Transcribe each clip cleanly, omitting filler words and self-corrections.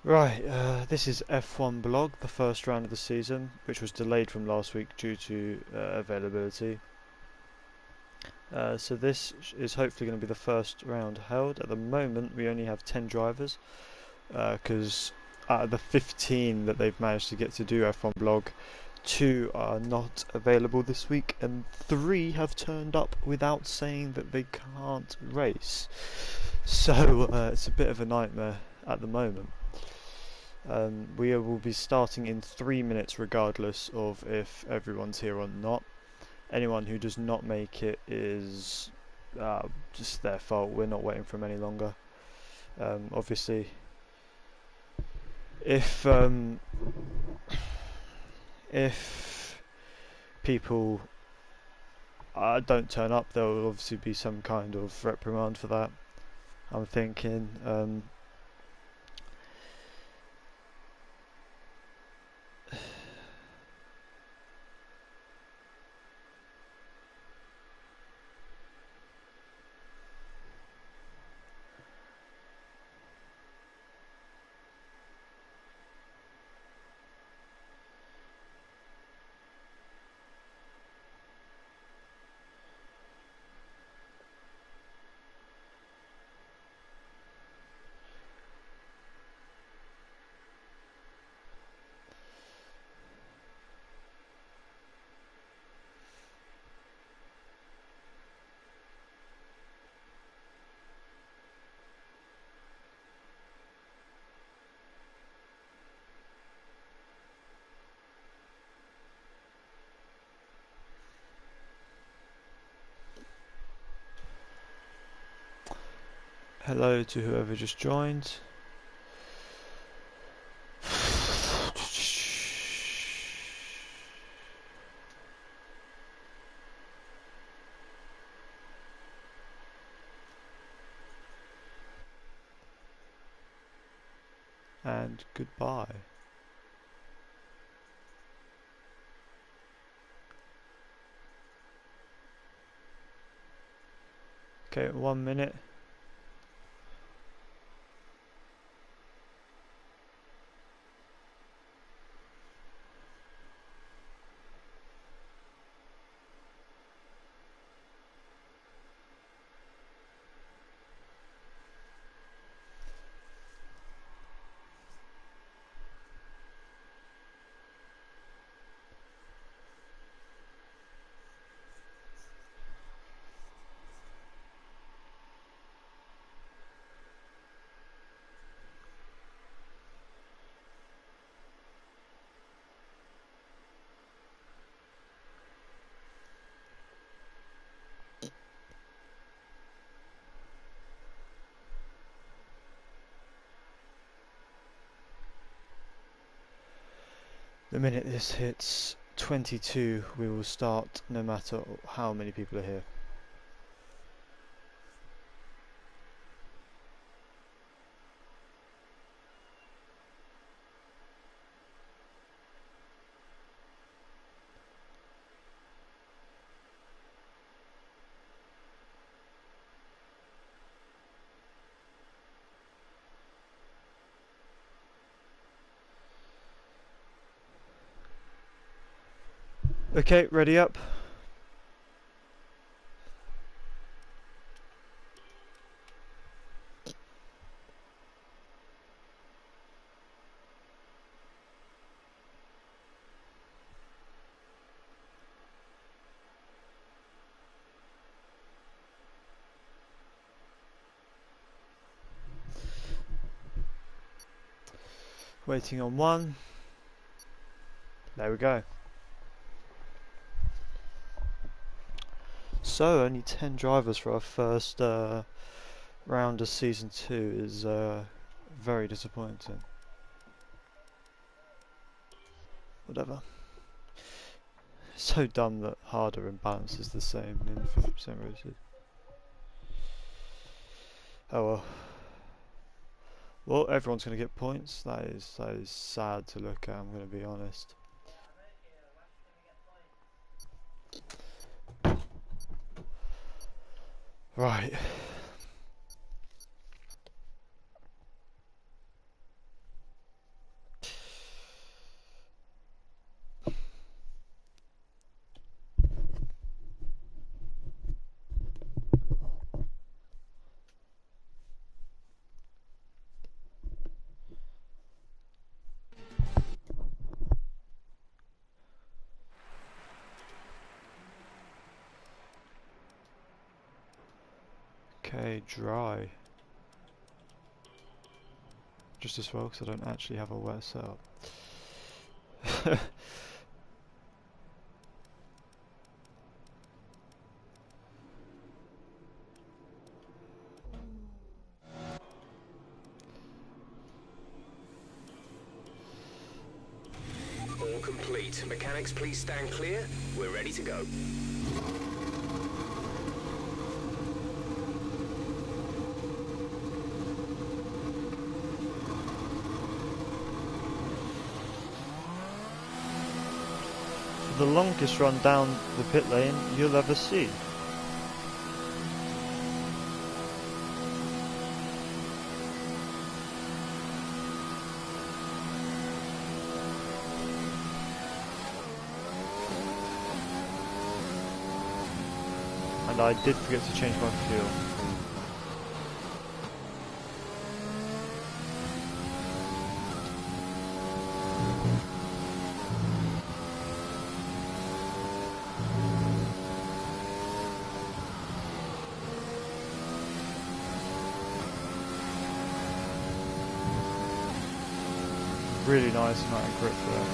Right, this is F1 blog, the first round of the season, which was delayed from last week due to availability. So this is hopefully going to be the first round held. At the moment, we only have 10 drivers, because out of the 15 that they've managed to get to do F1 blog, 2 are not available this week, and 3 have turned up without saying that they can't race. So it's a bit of a nightmare at the moment. We will be starting in 3 minutes regardless of if everyone's here or not. Anyone who does not make it is just their fault. We're not waiting for them any longer. Obviously, if people don't turn up, there will obviously be some kind of reprimand for that. I'm thinking. Hello to whoever just joined. And goodbye. Okay, 1 minute. The minute this hits 22, we will start no matter how many people are here. Okay, ready up. Waiting on 1. There we go. So, only 10 drivers for our first round of Season 2 is very disappointing. Whatever. It's so dumb that harder and balance is the same in 50% races. Oh well. Well, everyone's going to get points. That is sad to look at, I'm going to be honest. Right. Okay, dry. Just as well, because I don't actually have a wet setup. All complete. Mechanics, please stand clear. We're ready to go. The longest run down the pit lane you'll ever see. And I did forget to change my fuel. Really nice amount of grip there.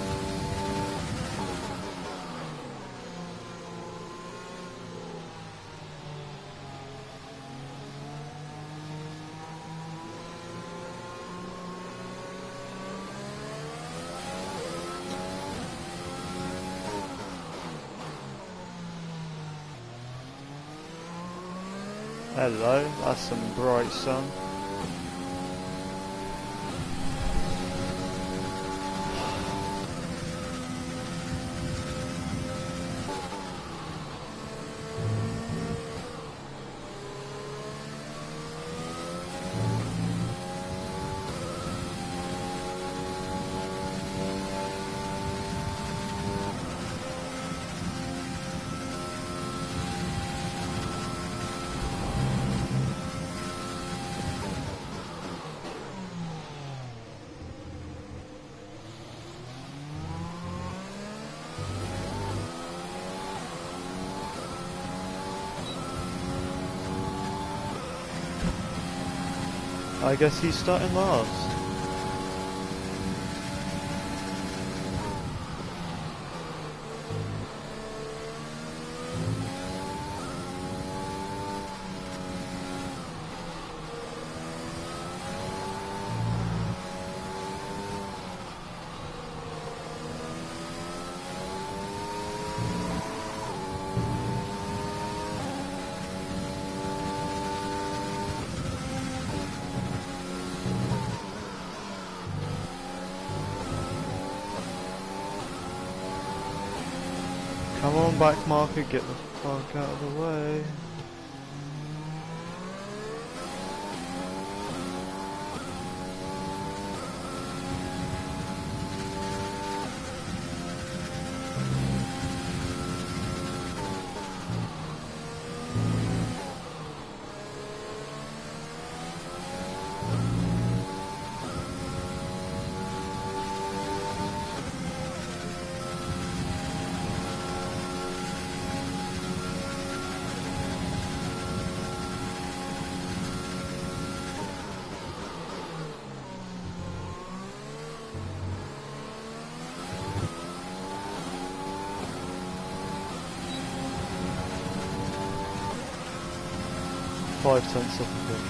Hello, that's some bright sun. I guess he's starting last. Come on, back marker, get the fuck out of the way. Five tenths off a bit.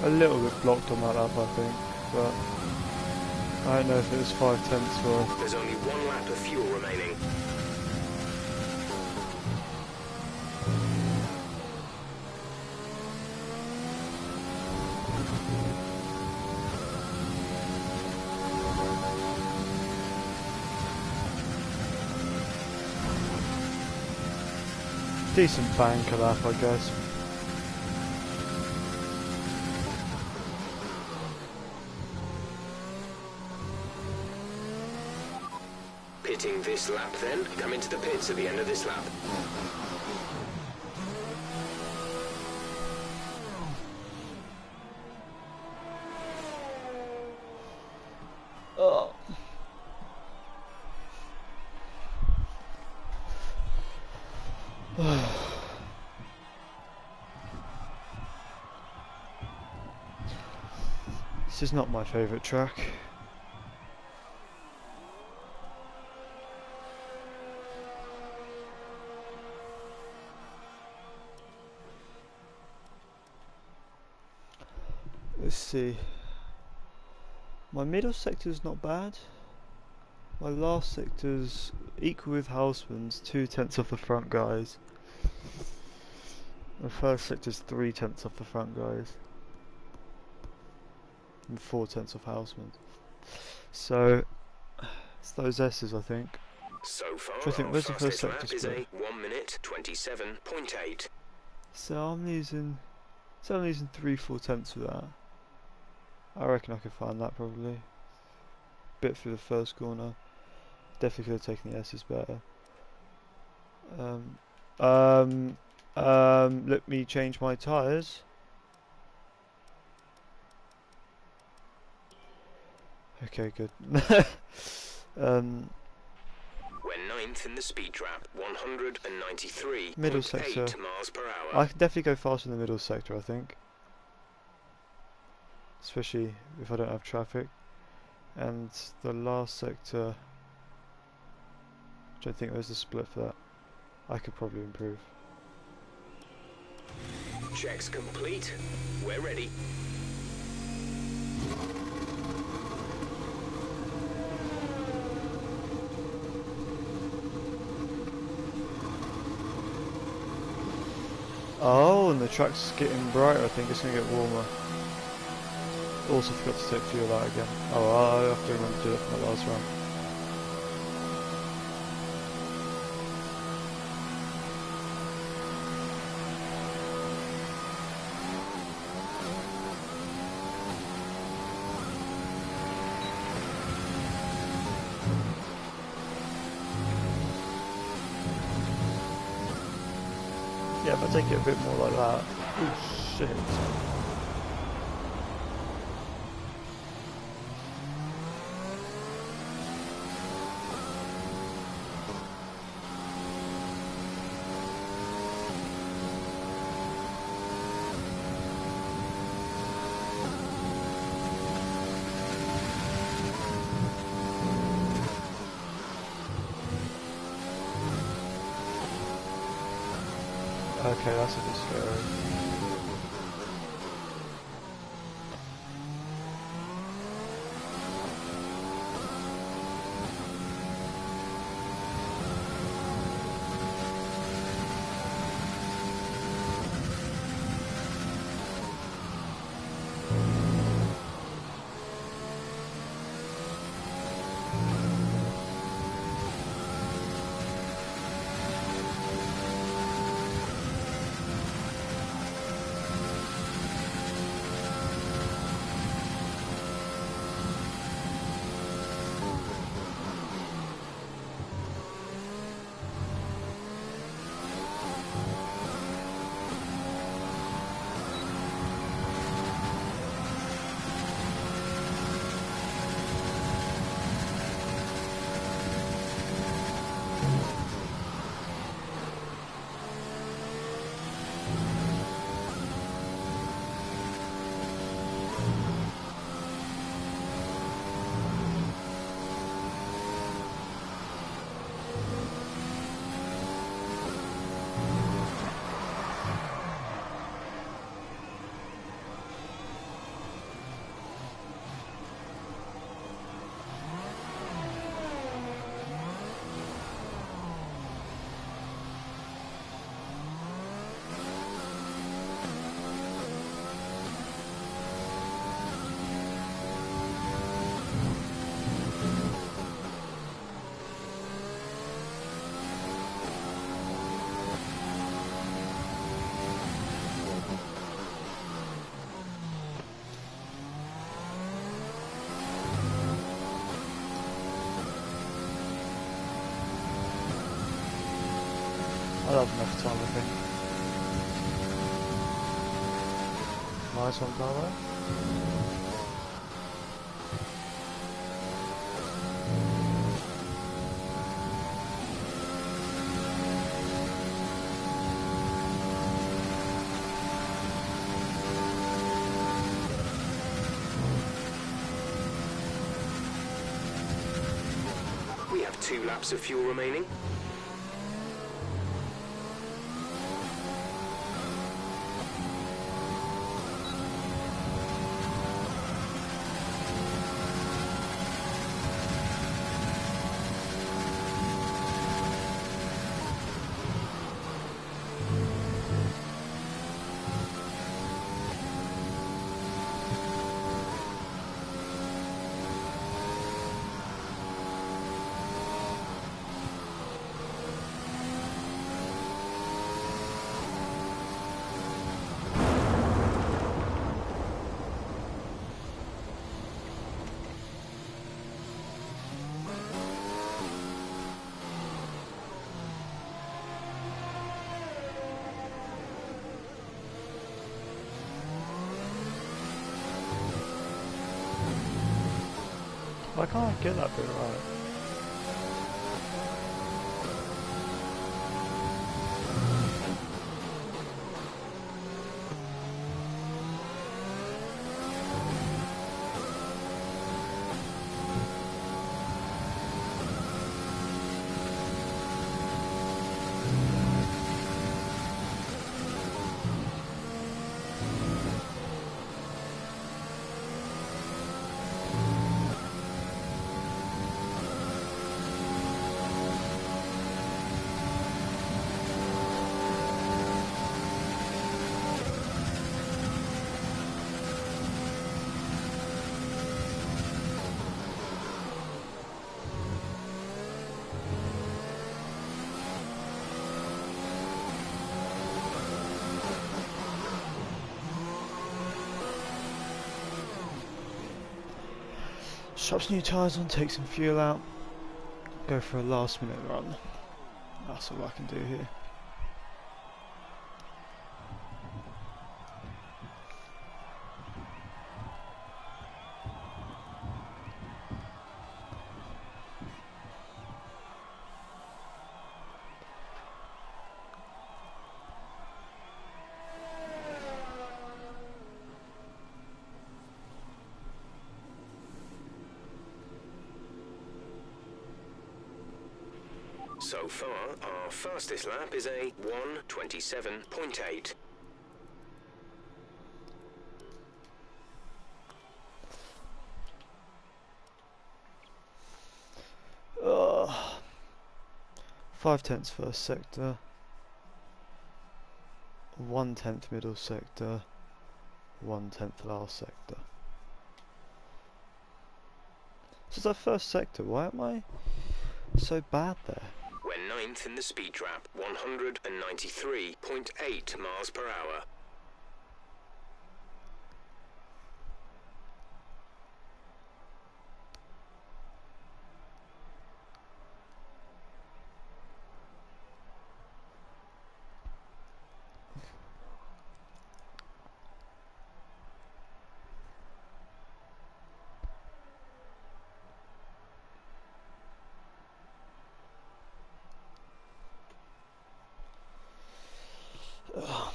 A little bit blocked on that lap, I think, but I don't know if it was 5 tenths or... There's only one lap of fuel remaining. Decent banker lap, I guess. Pitting this lap then. Come into the pits at the end of this lap. Oh. This is not my favourite track. Let's see. My middle sector is not bad. My last sector's equal with Houseman's, 2/10 off the front guys. My first sector's 3/10 off the front guys. And 4/10 off Houseman's. So, it's those S's, I think. So far, I think, our where's the first fastest lap sector is split? a 1 minute 27.8. So I'm losing 3/4 of that. I reckon I could find that probably. Bit through the first corner. Definitely could have taken the S's better. Let me change my tyres. Okay, good. We're 9th in the speed trap, 193.8 Middle sector. miles per hour. I can definitely go faster in the middle sector, I think. Especially if I don't have traffic. And the last sector, I don't think there's a split for that. I could probably improve. Checks complete. We're ready. Oh, and the track's getting brighter. I think it's going to get warmer. Also forgot to take fuel out again. Oh, I have to remember to do that for my last run. Yeah, if I take it a bit more like that. Oh shit. Okay, that's a bit scary. have enough time, I think. Nice one, Carlo. We have 2 laps of fuel remaining. I can't get that bit right. Swap some new tyres on, take some fuel out, go for a last minute run. That's all I can do here. So far, our fastest lap is a 1:27.8. Ugh. 5/10 first sector, 1/10 middle sector, 1/10 last sector. This is our first sector. Why am I so bad there? We're 9th in the speed trap, 193.8 miles per hour. Ugh.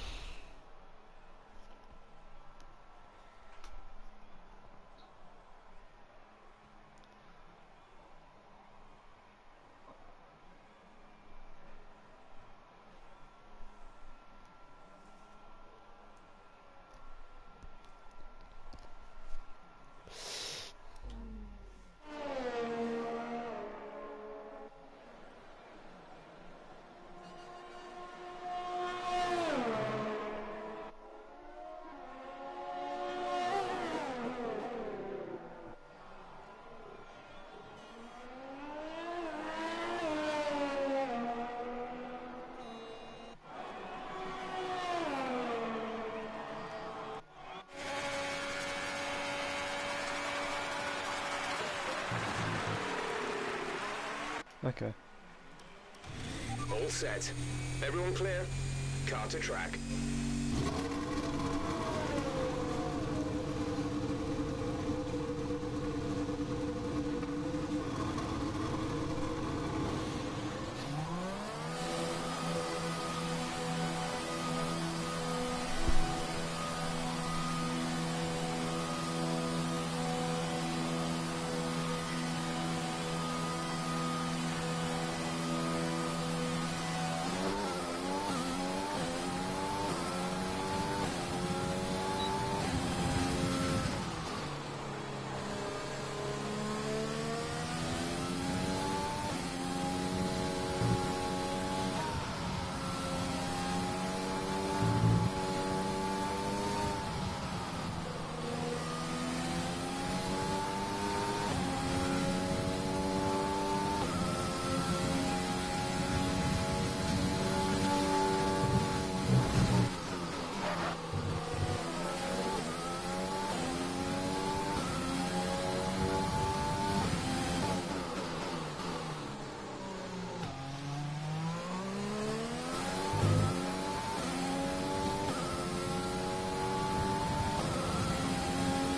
Okay. All All set. Everyone clear? Car to track.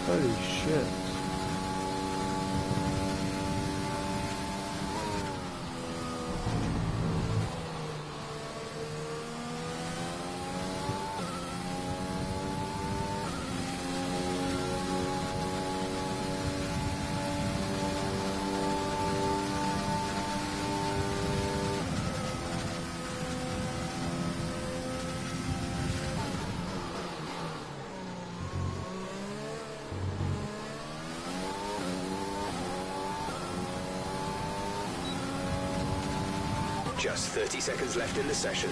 Holy shit. Just 30 seconds left in the session.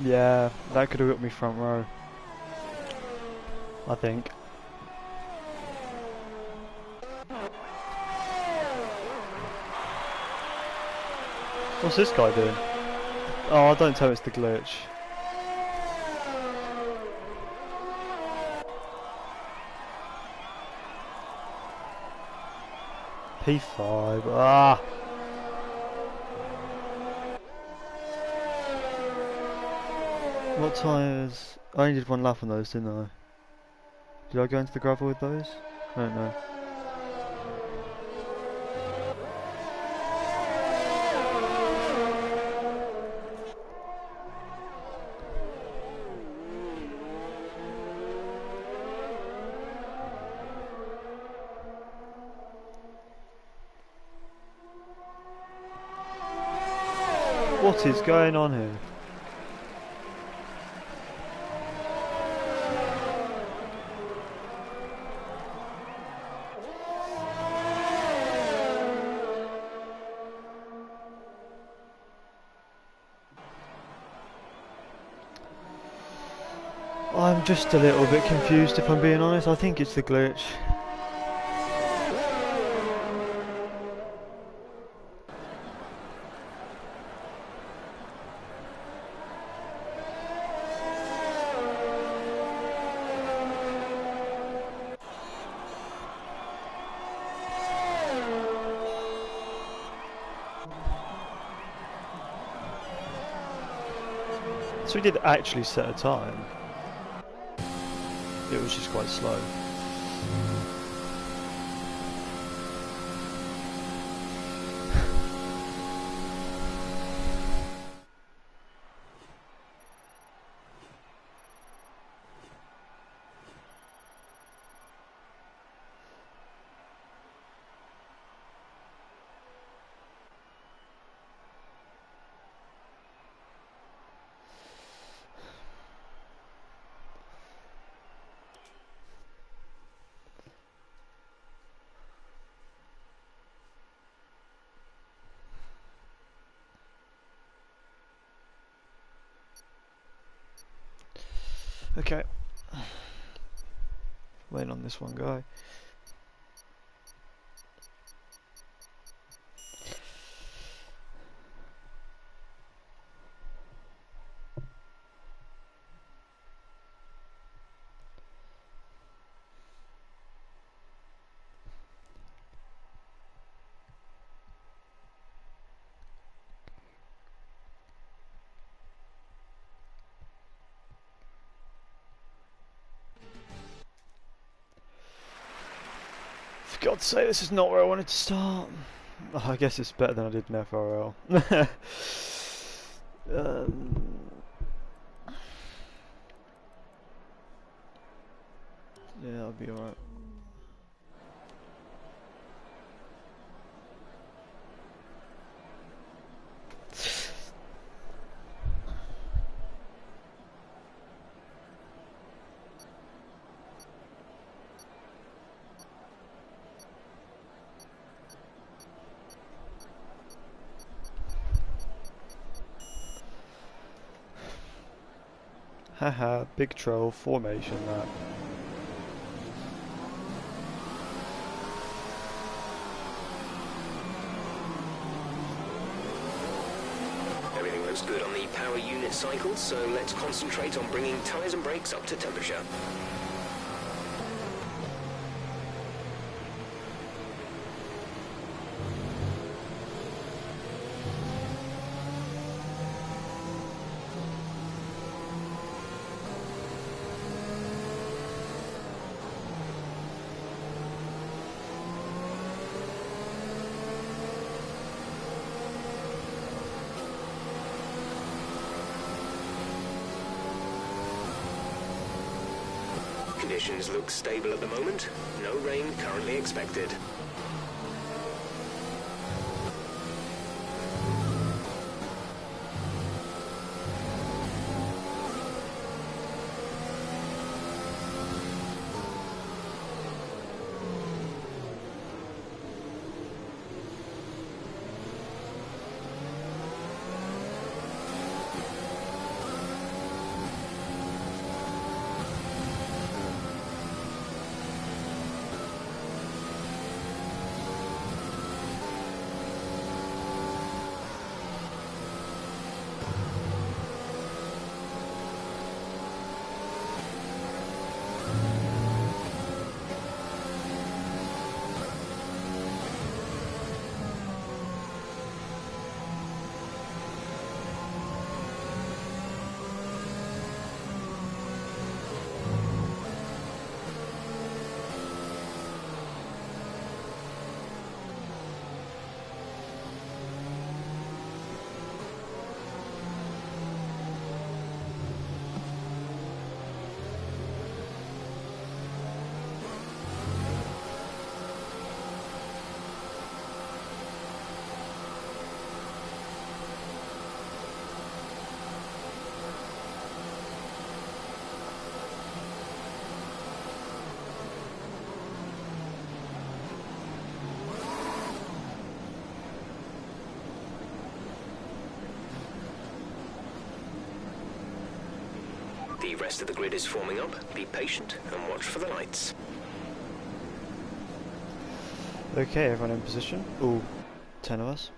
Yeah, that could have got me front row, I think. What's this guy doing? Oh, don't tell me it's the glitch. P5, ah! What tyres? I only did one lap on those, didn't I? Did I go into the gravel with those? I don't know. What is going on here? I'm just a little bit confused if I'm being honest. I think it's the glitch. So we did actually set a time. It was just quite slow. Okay. Waiting on this one guy. For God's sake, this is not where I wanted to start. Oh, I guess it's better than I did in FRL. Yeah, I'll be alright. Haha, big troll formation that. Everything looks good on the power unit cycle, so let's concentrate on bringing tyres and brakes up to temperature. Conditions look stable at the moment. No rain currently expected. rest of the grid is forming up. Be patient and watch for the lights. Okay, everyone in position. All 10 of us.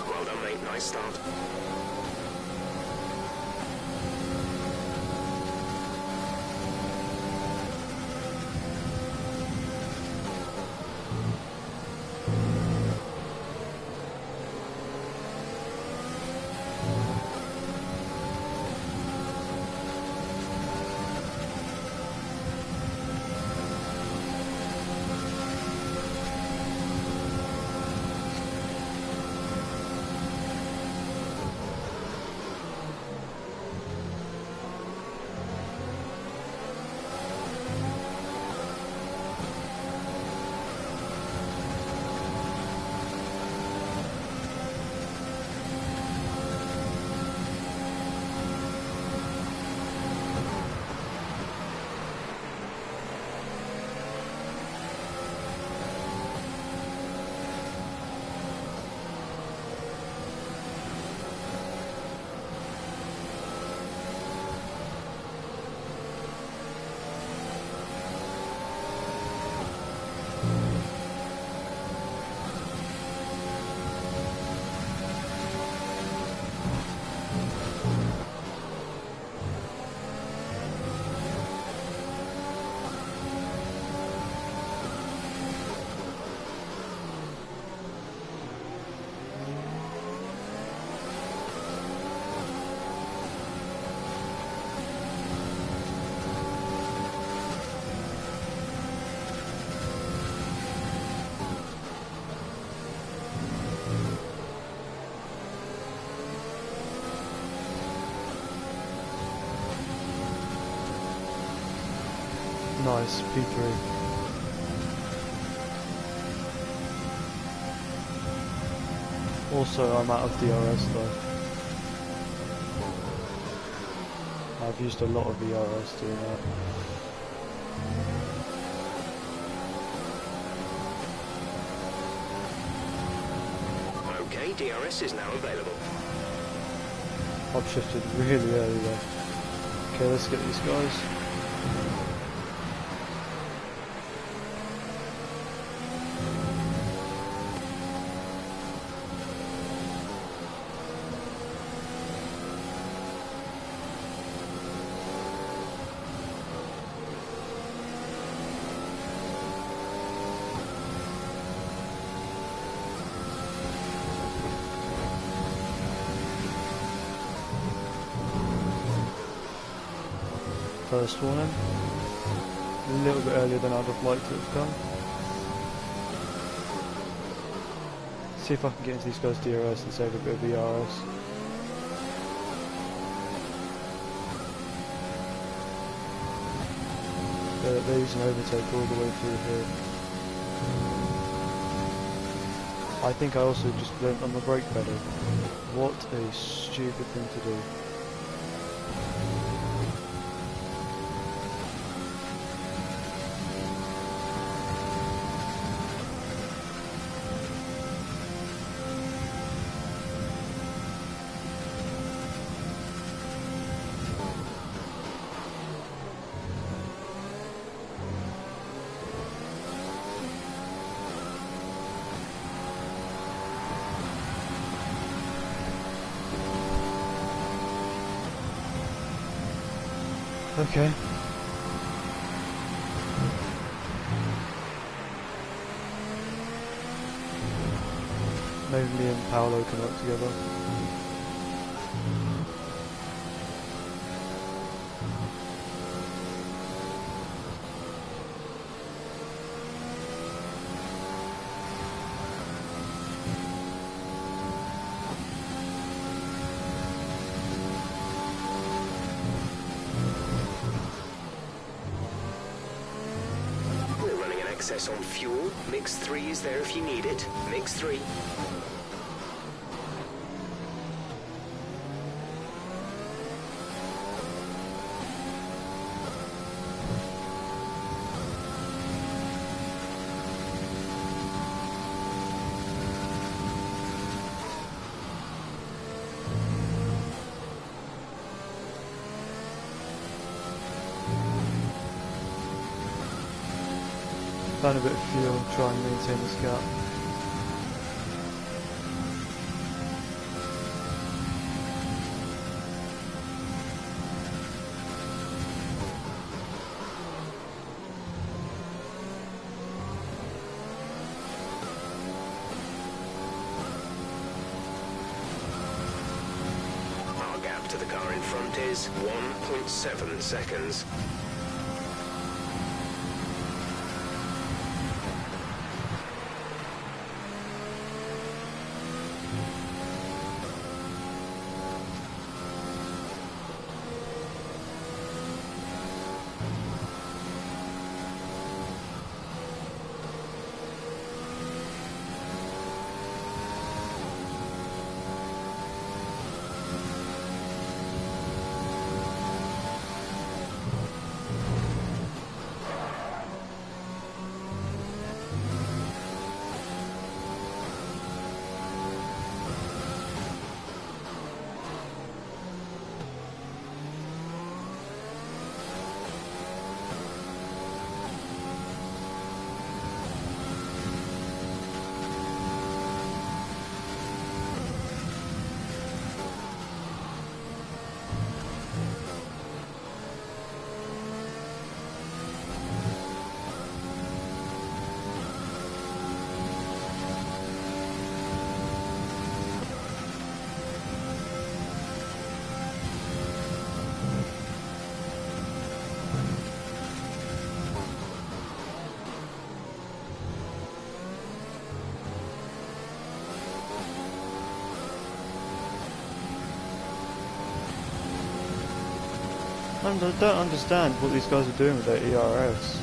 Well done, mate. Nice start. Nice, P3. Also, I'm out of DRS though. I've used a lot of DRS doing that. Okay, DRS is now available. I've shifted really early though. Okay, let's get these guys. First warning. A little bit earlier than I'd have liked it to have come. See if I can get into these guys' DRS and save a bit of ERS. They're using overtake all the way through here. I think I also just learnt on the brake pedal. What a stupid thing to do. Okay. Maybe me and Paolo can work together. We're running an excess on fuel. Mix 3 is there if you need it. Mix 3. Burn a bit of fuel and try and maintain this gap. Our gap to the car in front is 1.7 seconds. I don't understand what these guys are doing with their ERS.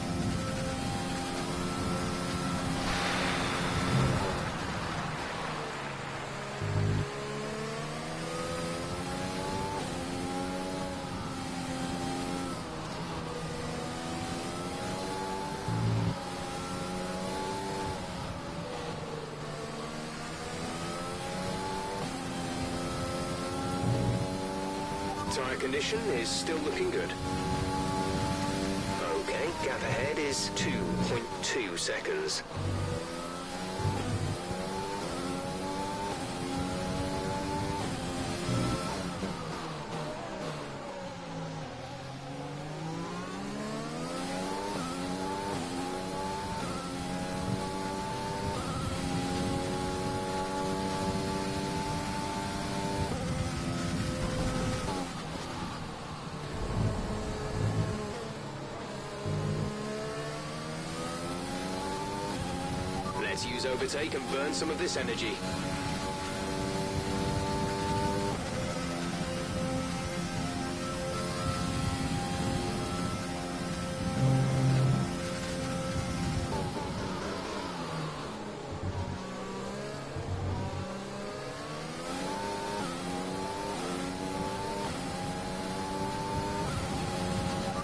Tyre condition is still looking good. Okay, gap ahead is 2.2 seconds. Let's use overtake and burn some of this energy.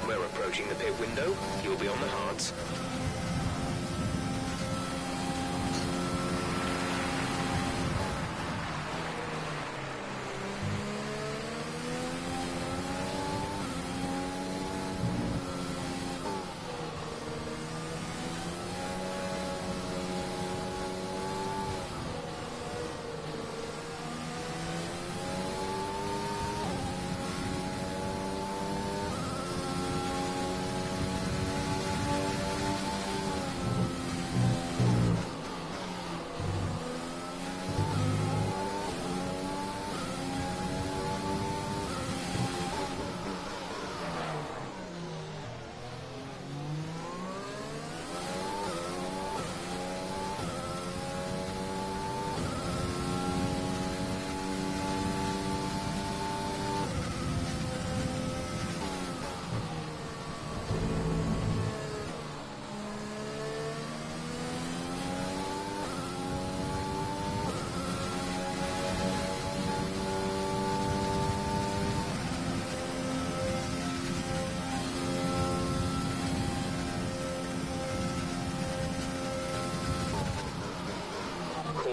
We're approaching the pit window. You'll be on the hards.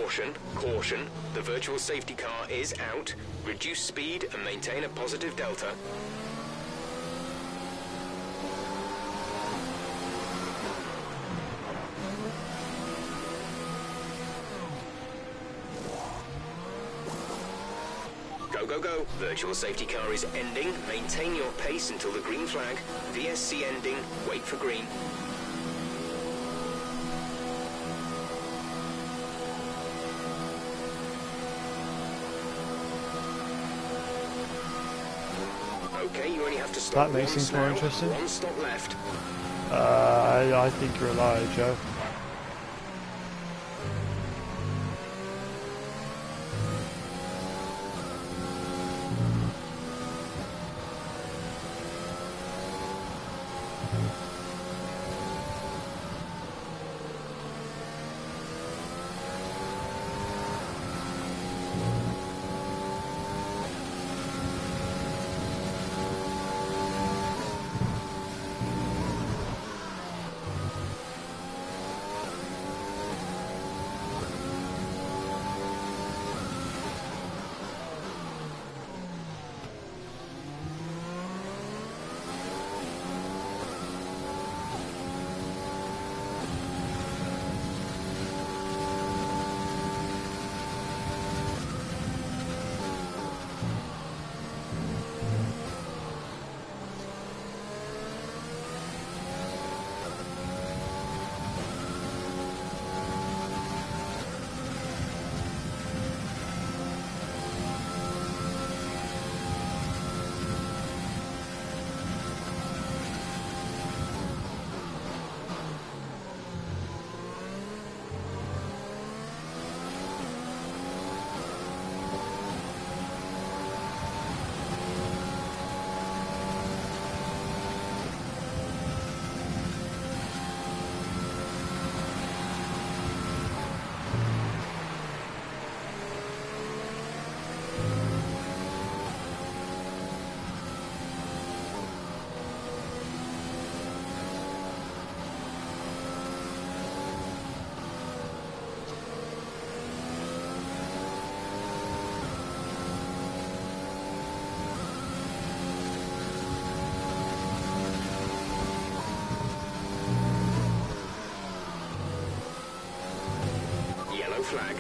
Caution, caution, the virtual safety car is out. Reduce speed and maintain a positive delta. Go, go, go. Virtual safety car is ending. Maintain your pace until the green flag. VSC ending. Wait for green. Okay, you only have to stop. That makes things more interesting. One stop left. I think you're a liar, Joe. Flag.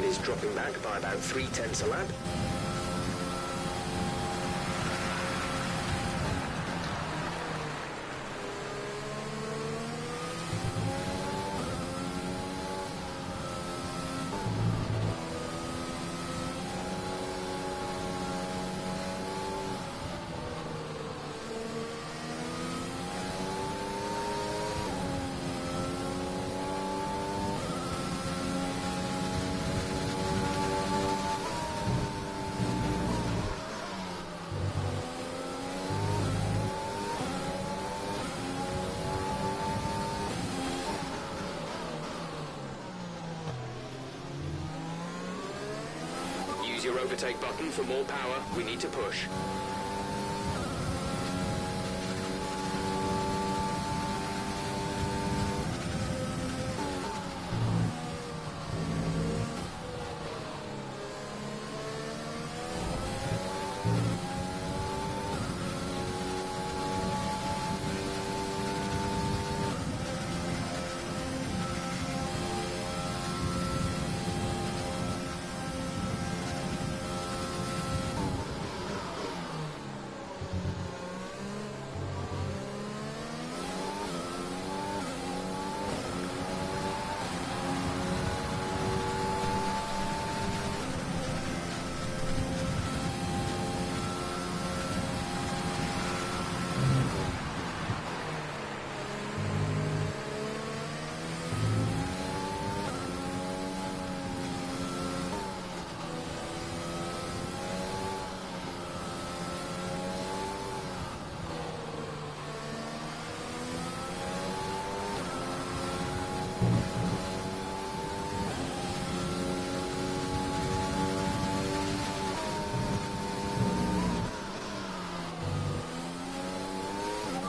is dropping back by about 3/10 a lap. Use your overtake button for more power. We need to push.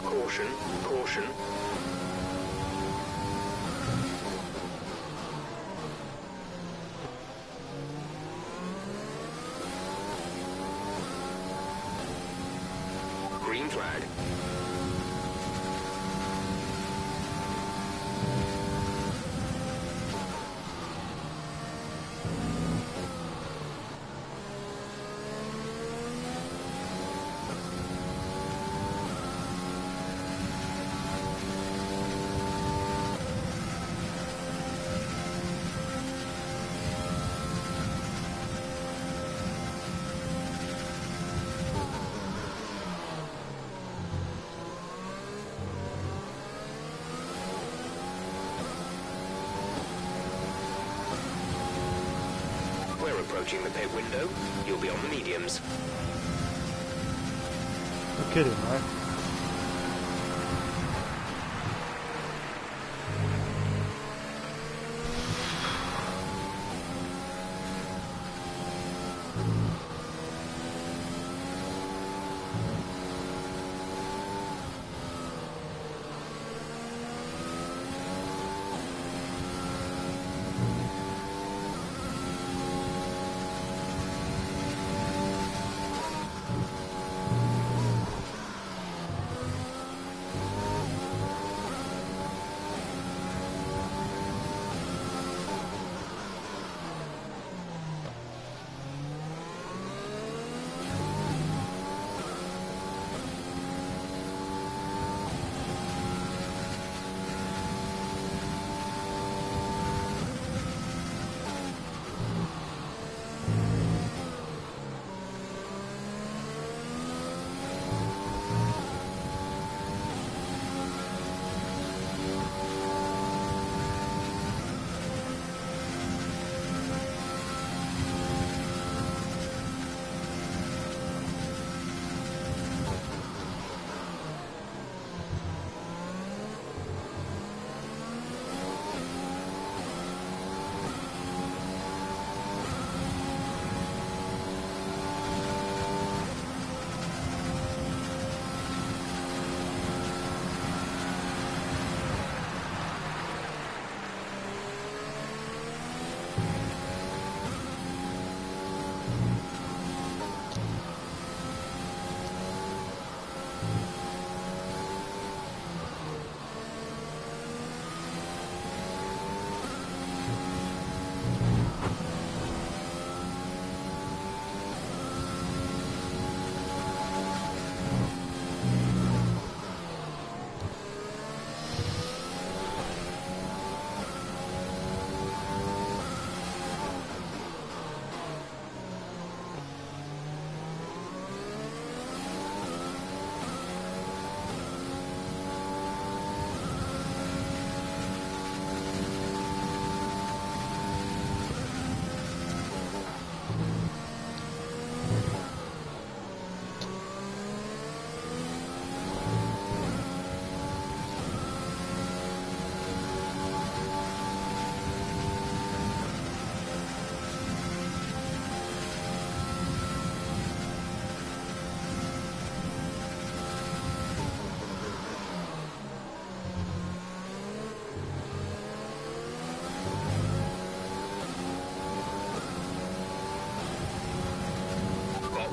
Caution, caution. Green flag. We're approaching the pit window. You'll be on the mediums. You're kidding, right?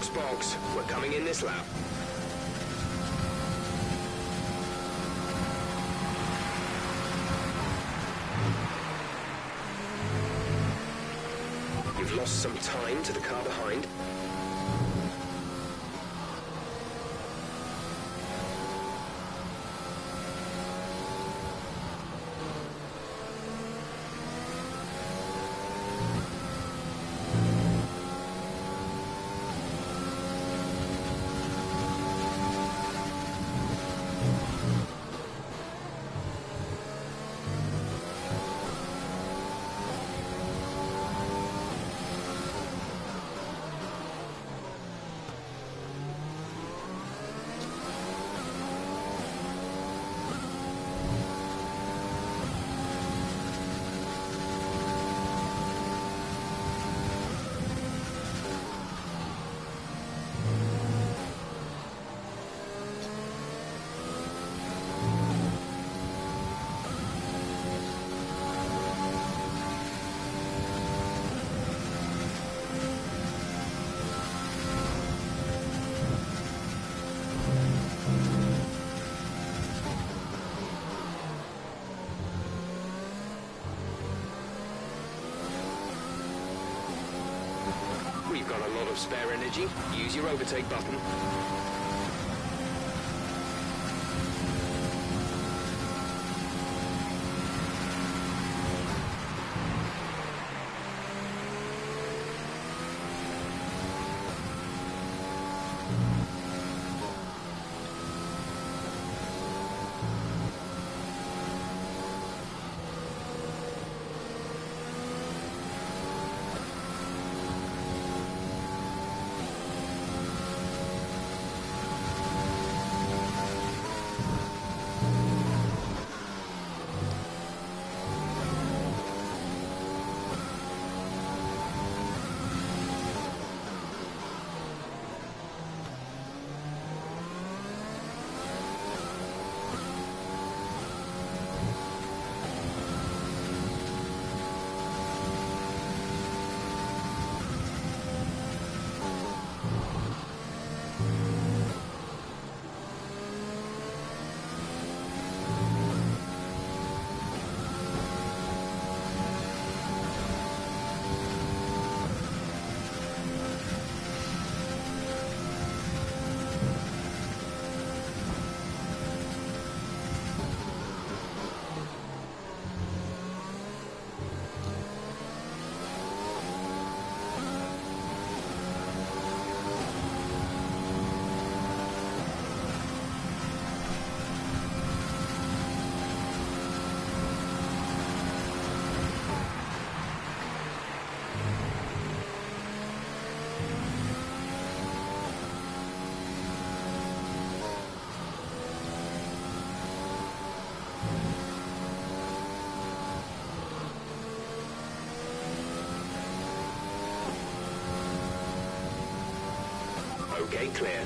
Box, box. We're coming in this lap. You've lost some time to the car behind. We've got a lot of spare energy. Use your overtake button. Okay, clear.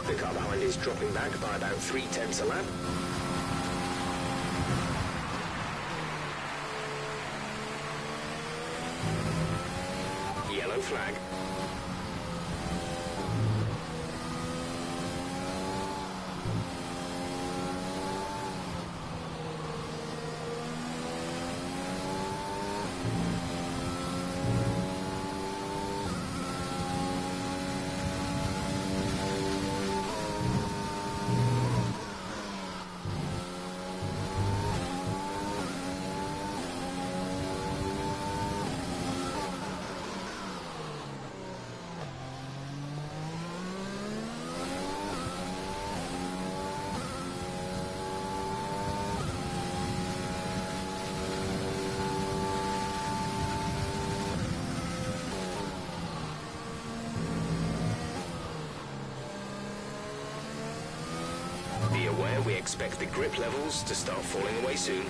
The car behind is dropping back by about 3/10 a lap. Yellow flag. expect the grip levels to start falling away soon.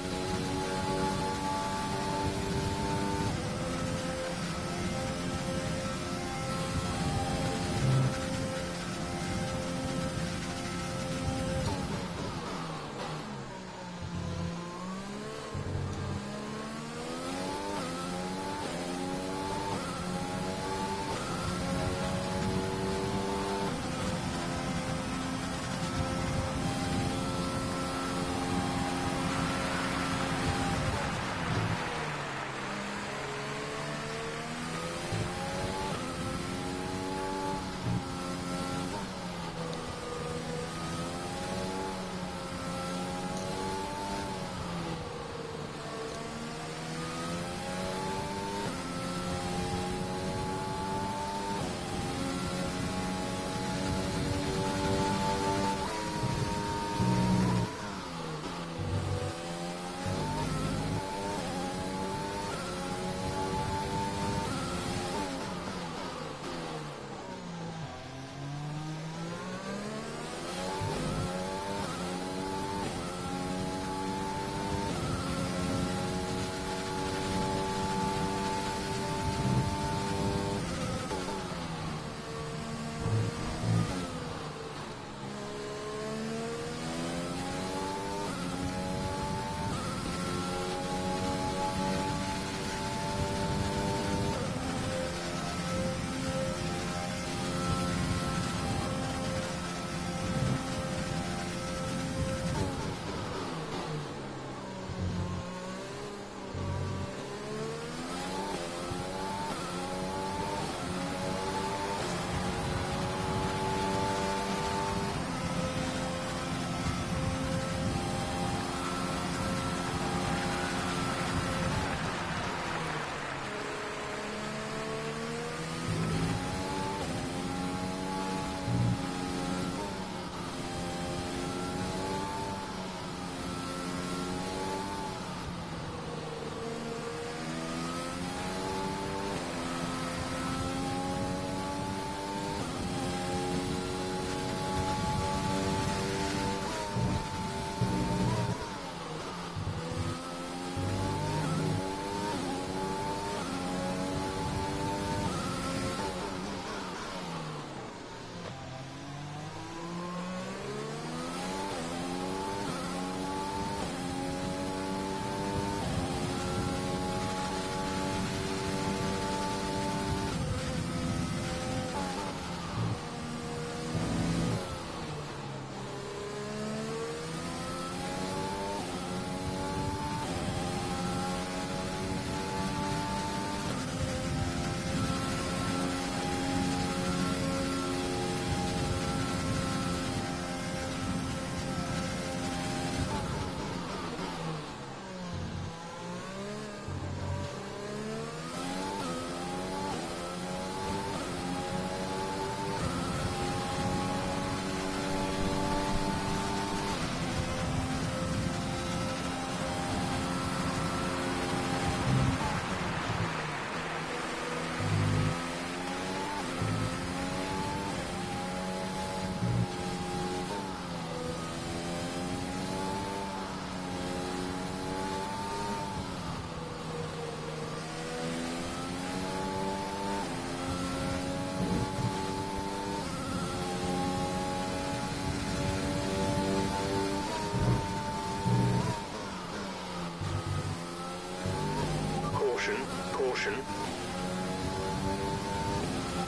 Caution.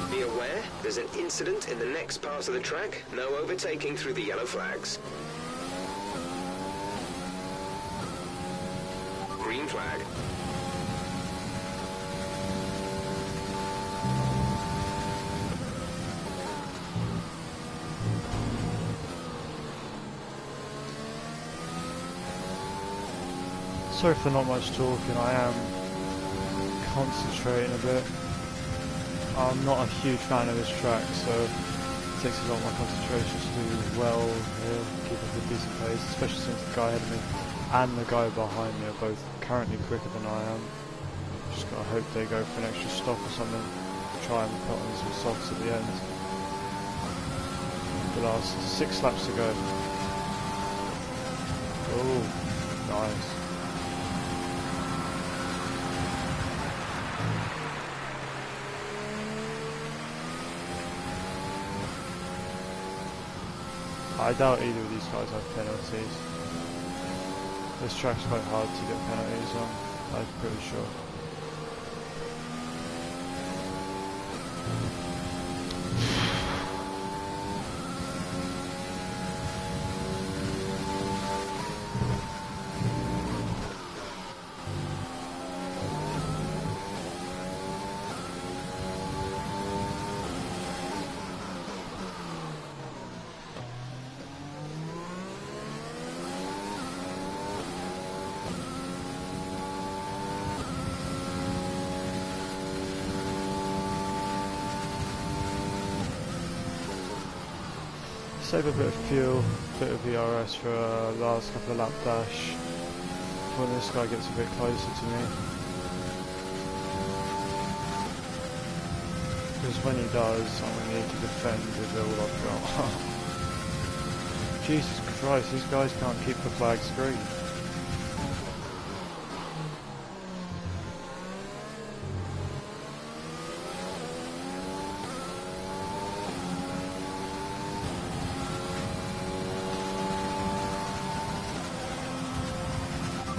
Be aware, there's an incident in the next part of the track. No overtaking through the yellow flags. Green flag. Sorry for not much talking, I am concentrating a bit. I'm not a huge fan of this track, so it takes a lot of my concentration to do well here, keep up a decent pace, especially since the guy ahead of me and the guy behind me are both currently quicker than I am. Just gotta hope they go for an extra stop or something, try and put on some softs at the end. The last 6 laps to go. Oh, nice. I doubt either of these guys have penalties. This track's quite hard to get penalties on, I'm pretty sure. Save a bit of fuel, bit of ERS for a last couple of lap dash when this guy gets a bit closer to me. Because when he does, I'm going to need to defend with all I've got. Jesus Christ, these guys can't keep the flags green.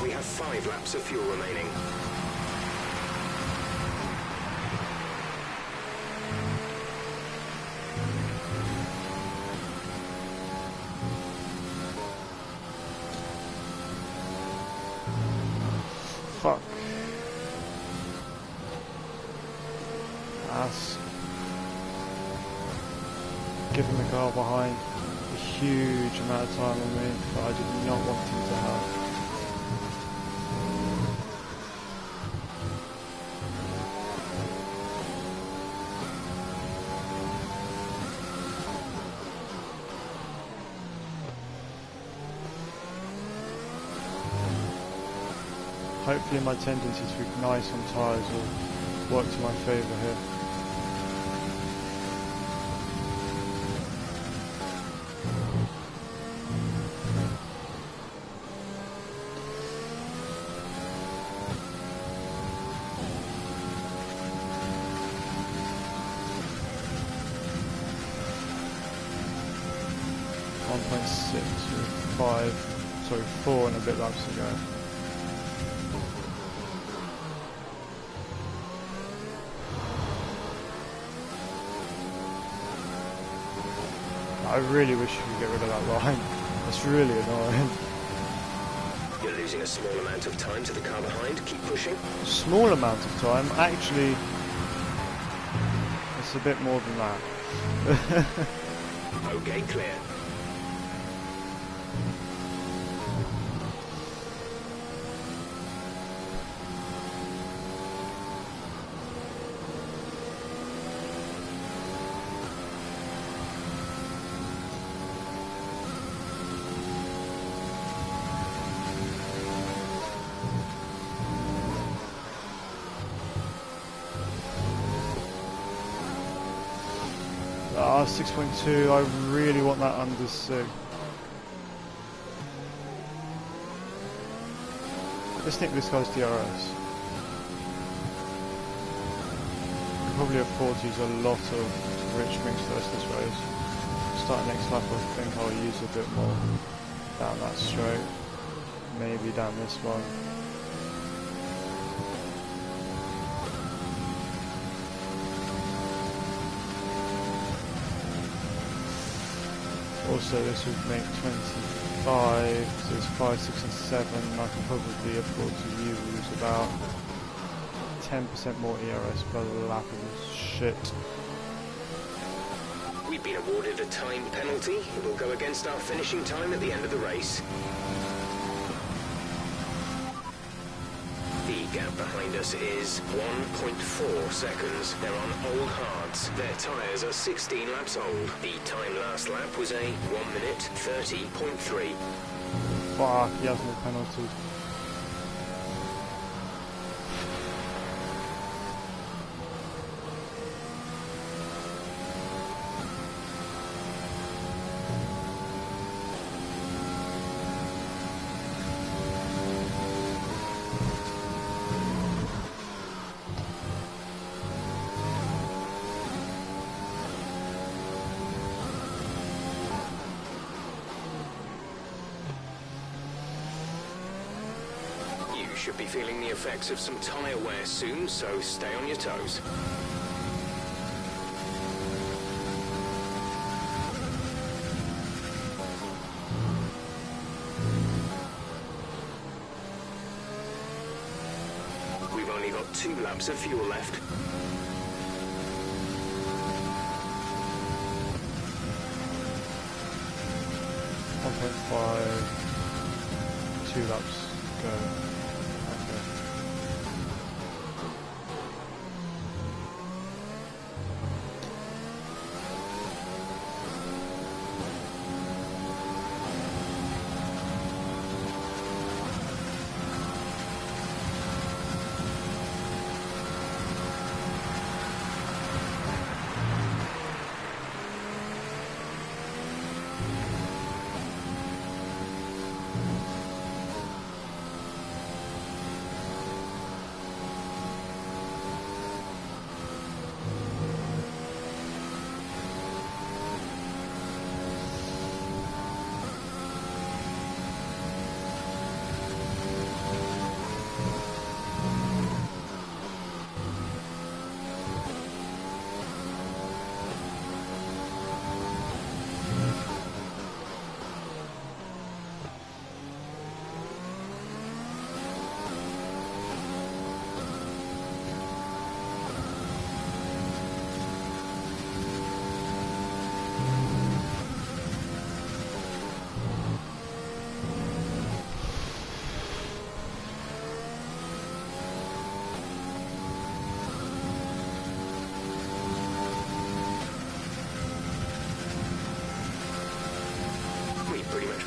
We have 5 laps of fuel remaining. Fuck. Ass. Giving the car behind a huge amount of time on me that I did not want him to have. Hopefully my tendency to be nice on tyres will work to my favour here. Sorry, 4 and a bit laps to go. I really wish you could get rid of that line. It's really annoying. You're losing a small amount of time to the car behind. Keep pushing. Small amount of time? Actually, it's a bit more than that. Okay, clear. Ah, 6.2, I really want that under 6. Let's nick this guy's DRS. Could probably afford to use a lot of rich mix first this race. Starting next lap, I think I'll use a bit more down that straight. Maybe down this one. Also, this would make 25, so it's 5, 6 and 7. I can probably afford to use about 10% more ERS per lap of this shit. We've been awarded a time penalty. It will go against our finishing time at the end of the race. The gap behind us is 1.4 seconds. They're on old hards. Their tyres are 16 laps old. The time last lap was a 1 minute 30.3. Fuck, he has no penalty. should be feeling the effects of some tyre wear soon, so stay on your toes. We've only got 2 laps of fuel left. 1.5, 2 laps go. Okay.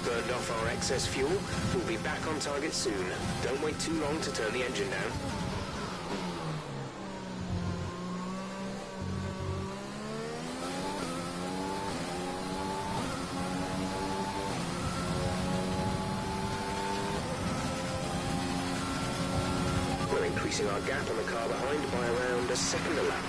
Burned off our excess fuel. We'll be back on target soon. Don't wait too long to turn the engine down. We're increasing our gap on the car behind by around a second a lap.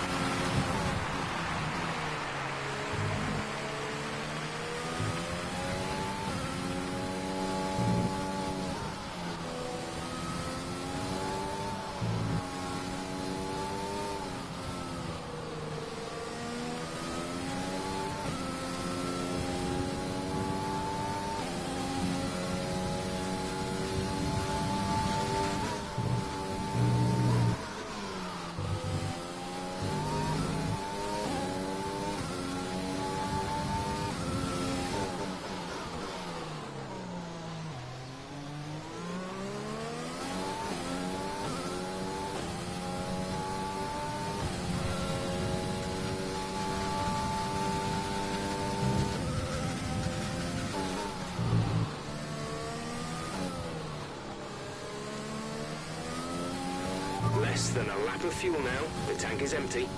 Less than a lap of fuel now. The tank is empty.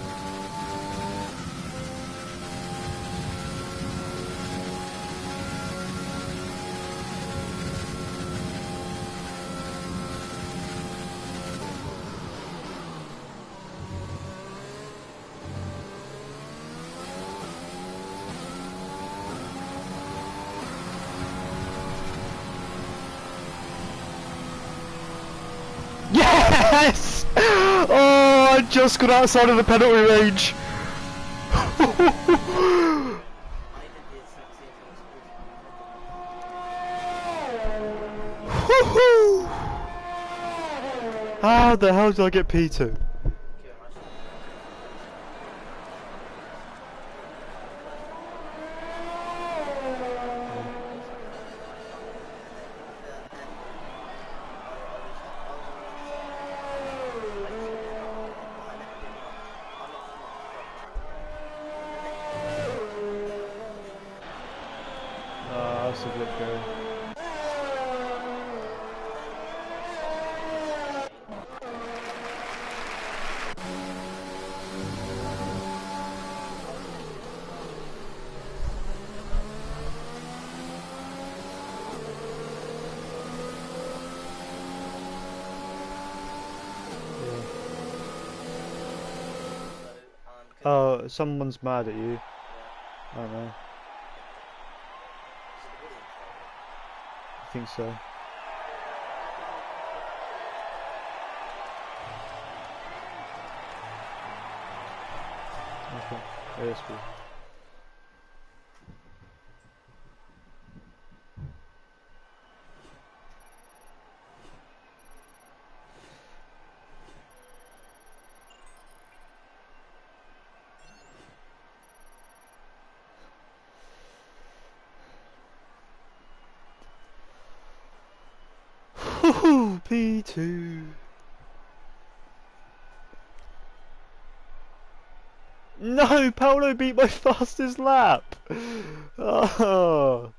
Yes! Oh, I just got outside of the penalty range. How the hell did I get P2? That's a bit good. Oh, someone's mad at you. I don't know. I think so. Okay. ASB. P2. No, Paolo beat my fastest lap. Oh,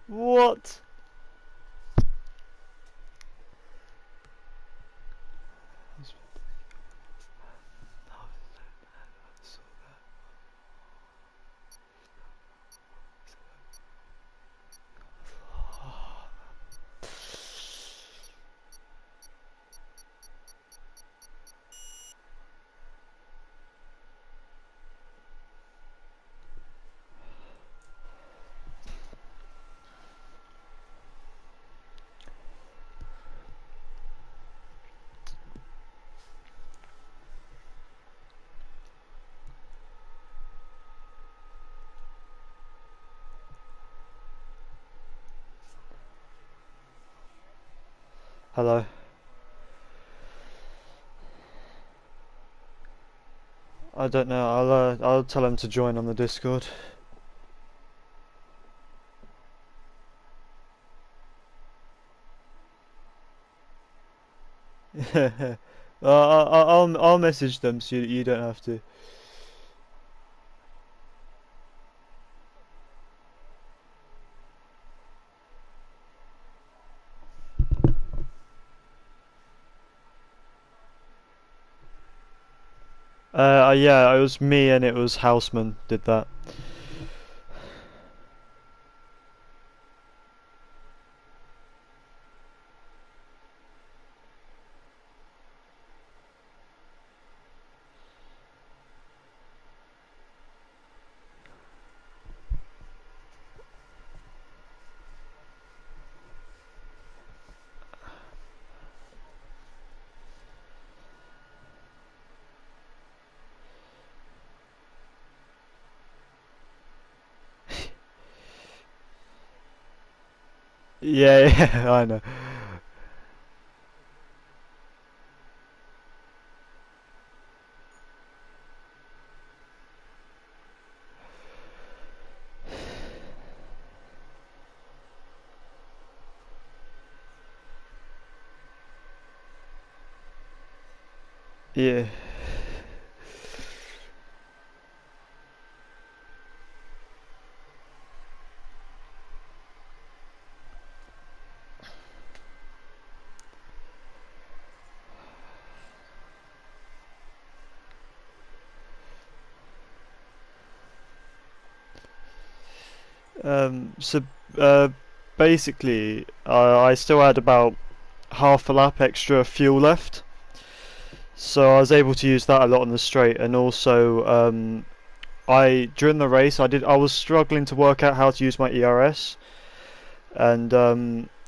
what? Hello. I don't know. I'll tell him to join on the Discord. I'll message them so you don't have to. Yeah, it was me and it was Houseman did that. Yeah, yeah, I know. Yeah. So uh, basically, I still had about half a lap extra fuel left, so I was able to use that a lot on the straight, and also I during the race I was struggling to work out how to use my ERS, and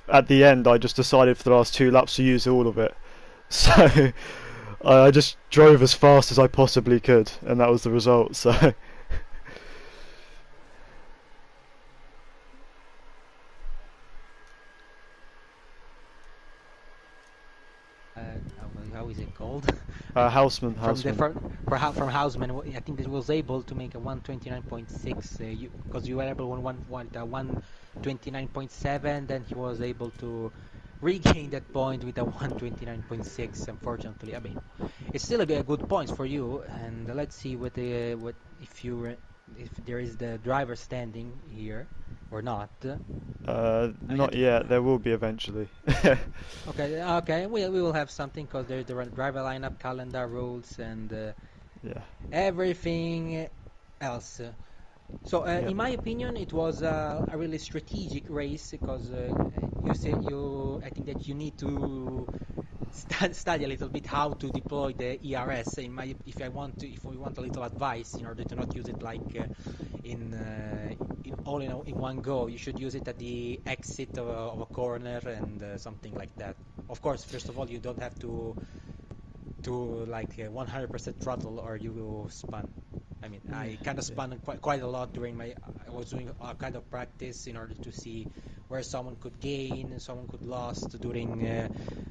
at the end I just decided for the last 2 laps to use all of it. So I just drove as fast as I possibly could, and that was the result. So How is it called? Houseman, From the Houseman. from Hausman, I think it was able to make a 129.6 because you were able on 129.7, then he was able to regain that point with a 129.6. Unfortunately, I mean, it's still a good points for you. And let's see what if there is the driver standing here or not. I mean, Not yet. There will be eventually. okay, okay, we will have something because there's the driver lineup, calendar, rules, and Yeah. everything else. So, Yep. in my opinion, it was a really strategic race because I think that you need to study a little bit how to deploy the ERS. If we want a little advice in order to not use it like in one go, you should use it at the exit of a corner and something like that. Of course, first of all, you don't have to like 100% throttle or you will spun. I mean, I kind of spun quite a lot during my. I was doing a kind of practice in order to see where someone could gain, someone could lost during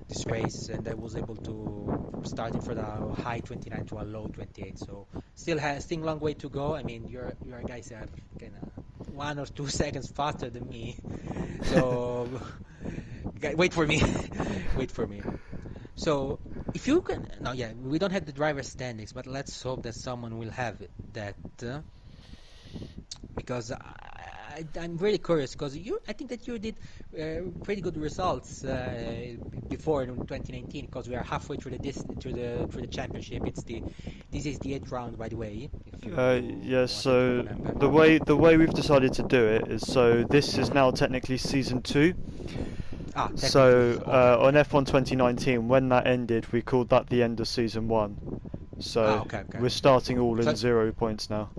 this race, and I was able to starting from a high 29 to a low 28. So still long way to go. I mean, your guys are kind of 1 or 2 seconds faster than me. So wait for me, wait for me. So if you can, no, yeah, we don't have the driver standings, but let's hope that someone will have that, because I'm really curious. Because I think that you did pretty good results before in 2019. Because we are halfway through the championship. This is the 8th round, by the way. If you Yeah, wanted to so remember. the way we've decided to do it is, so this is now technically season 2. Technically, So okay, on okay. F1 2019, when that ended, we called that the end of season 1. So Okay, okay. we're starting all in So, 0 points now.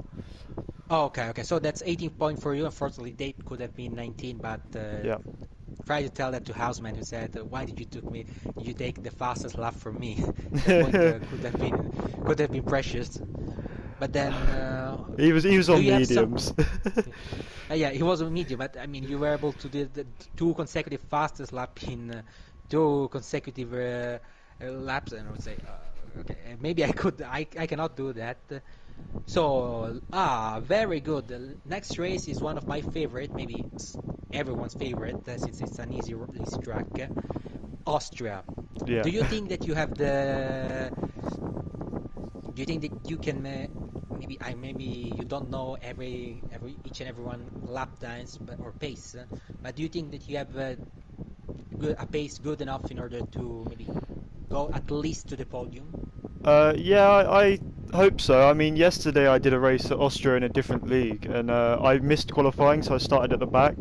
okay, okay. So that's 18 point for you. Unfortunately, date could have been 19, but Yeah. try to tell that to Houseman, who said, "Why did you take the fastest lap from me?" That point could have been precious. But then, he was do on you have some? mediums. Yeah, he was a medium, but I mean, you were able to do the 2 consecutive fastest lap in 2 consecutive laps, and I would say, okay, maybe I cannot do that. So, very good. The next race is one of my favorite, maybe everyone's favorite, since it's an easy track. Austria. Yeah. Do you think that you have the? Do you think that you can? Maybe you don't know every each and every one lap times, or pace, but do you think that you have a pace good enough in order to maybe go at least to the podium? Yeah, I hope so. I mean, yesterday I did a race at Austria in a different league, and I missed qualifying, so I started at the back,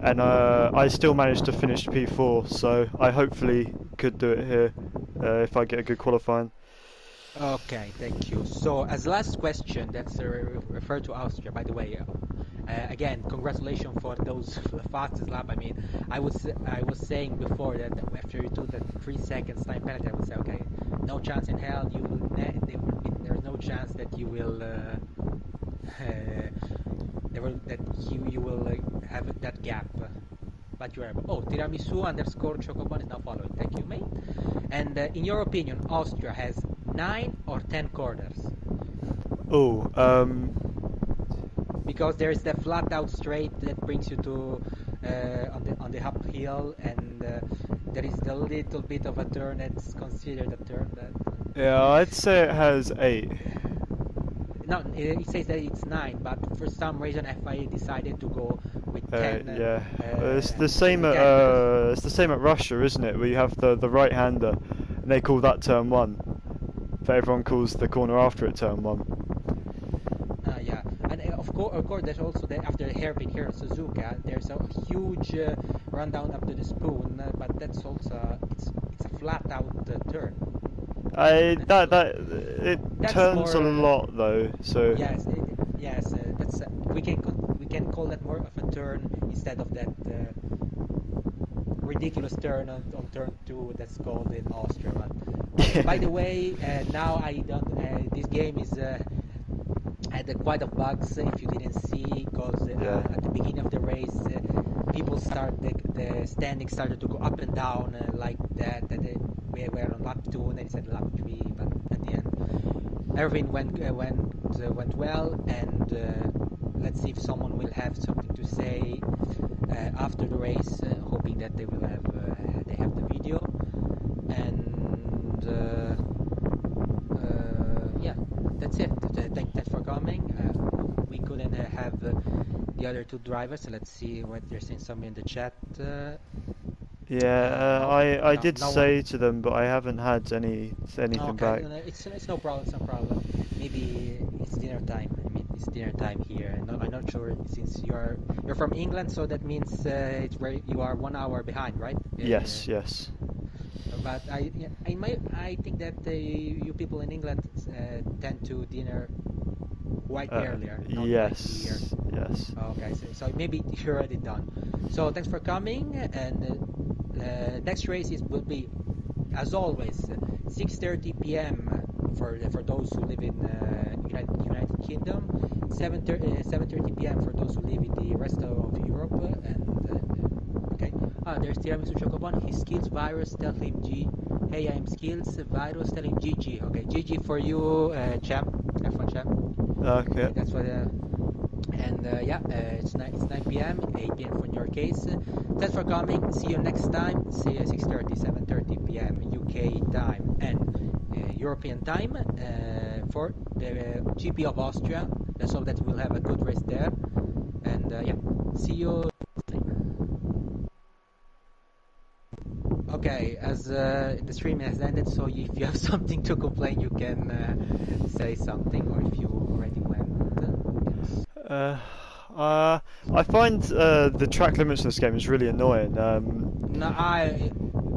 and I still managed to finish P4. So I hopefully could do it here if I get a good qualifying. Okay, thank you. So, as last question, that's referred to Austria, by the way. Again, congratulations for those fastest lap. I mean, I was saying before that after you do the 3 seconds time penalty, I would say, okay, no chance in hell. There's no chance that you will you will have that gap. But you are. Oh, tiramisu underscore chocobon is now following. Thank you, mate. And in your opinion, Austria has 9 or 10 corners? Oh, Because there is the flat out straight that brings you to on the uphill, and there is the little bit of a turn that's considered a turn. yeah, I'd say it has 8. No, it says that it's 9, but for some reason FIA decided to go with 10. Yeah, it's the same at Again, because Russia, isn't it? Where you have the right hander, and they call that turn 1, but everyone calls the corner after it turn 1. yeah, and of course, there's also after the hairpin here in Suzuka, there's a huge rundown up to the spoon, but that's also it's a flat out turn. It That's turns a more. lot though, so Yes, yes. That's we can call that more of a turn instead of that ridiculous turn on turn 2 that's called in Austria. But by the way, now I don't. This game is had quite a bugs if you didn't see, because yeah. at the beginning of the race, people the standing started to go up and down like that. We were on lap 2, and then it said lap 3, but at the end everything went well, and let's see if someone will have something to say after the race, hoping that they have the video, and yeah, that's it. Thanks for coming. We couldn't have the other 2 drivers, so let's see what they're saying. Some in the chat. Yeah, No, I no, did no one. say to them, but I haven't had anything Okay, back. it's no problem. It's no problem. Maybe it's dinner time. I mean, it's dinner time here. No, I'm not sure, since you're from England, so that means it's where you are 1 hour behind, right? Yes, yes. But I think that you people in England tend to dinner quite earlier, not like here. Yes, yes. Okay, so maybe you're already done. So thanks for coming, and next race will be, as always, 6:30 p.m. for those who live in United Kingdom. 7:30 p.m. for those who live in the rest of Europe. Okay. There's Tiramisu Chocobon. His skills virus. Tell him G. Hey, I am skills virus. Tell him GG. Okay, GG for you, champ. F1 champ. Okay. That's what. It's 9 p.m. 8 p.m. for your case. Thanks for coming. See you next time. See you 6:30, 7:30 p.m. UK time and European time for the GP of Austria. Let's hope that we'll have a good race there. And see you. Okay, as the stream has ended, so if you have something to complain, you can say something, or if you already went. Yes. I find the track limits in this game is really annoying. No,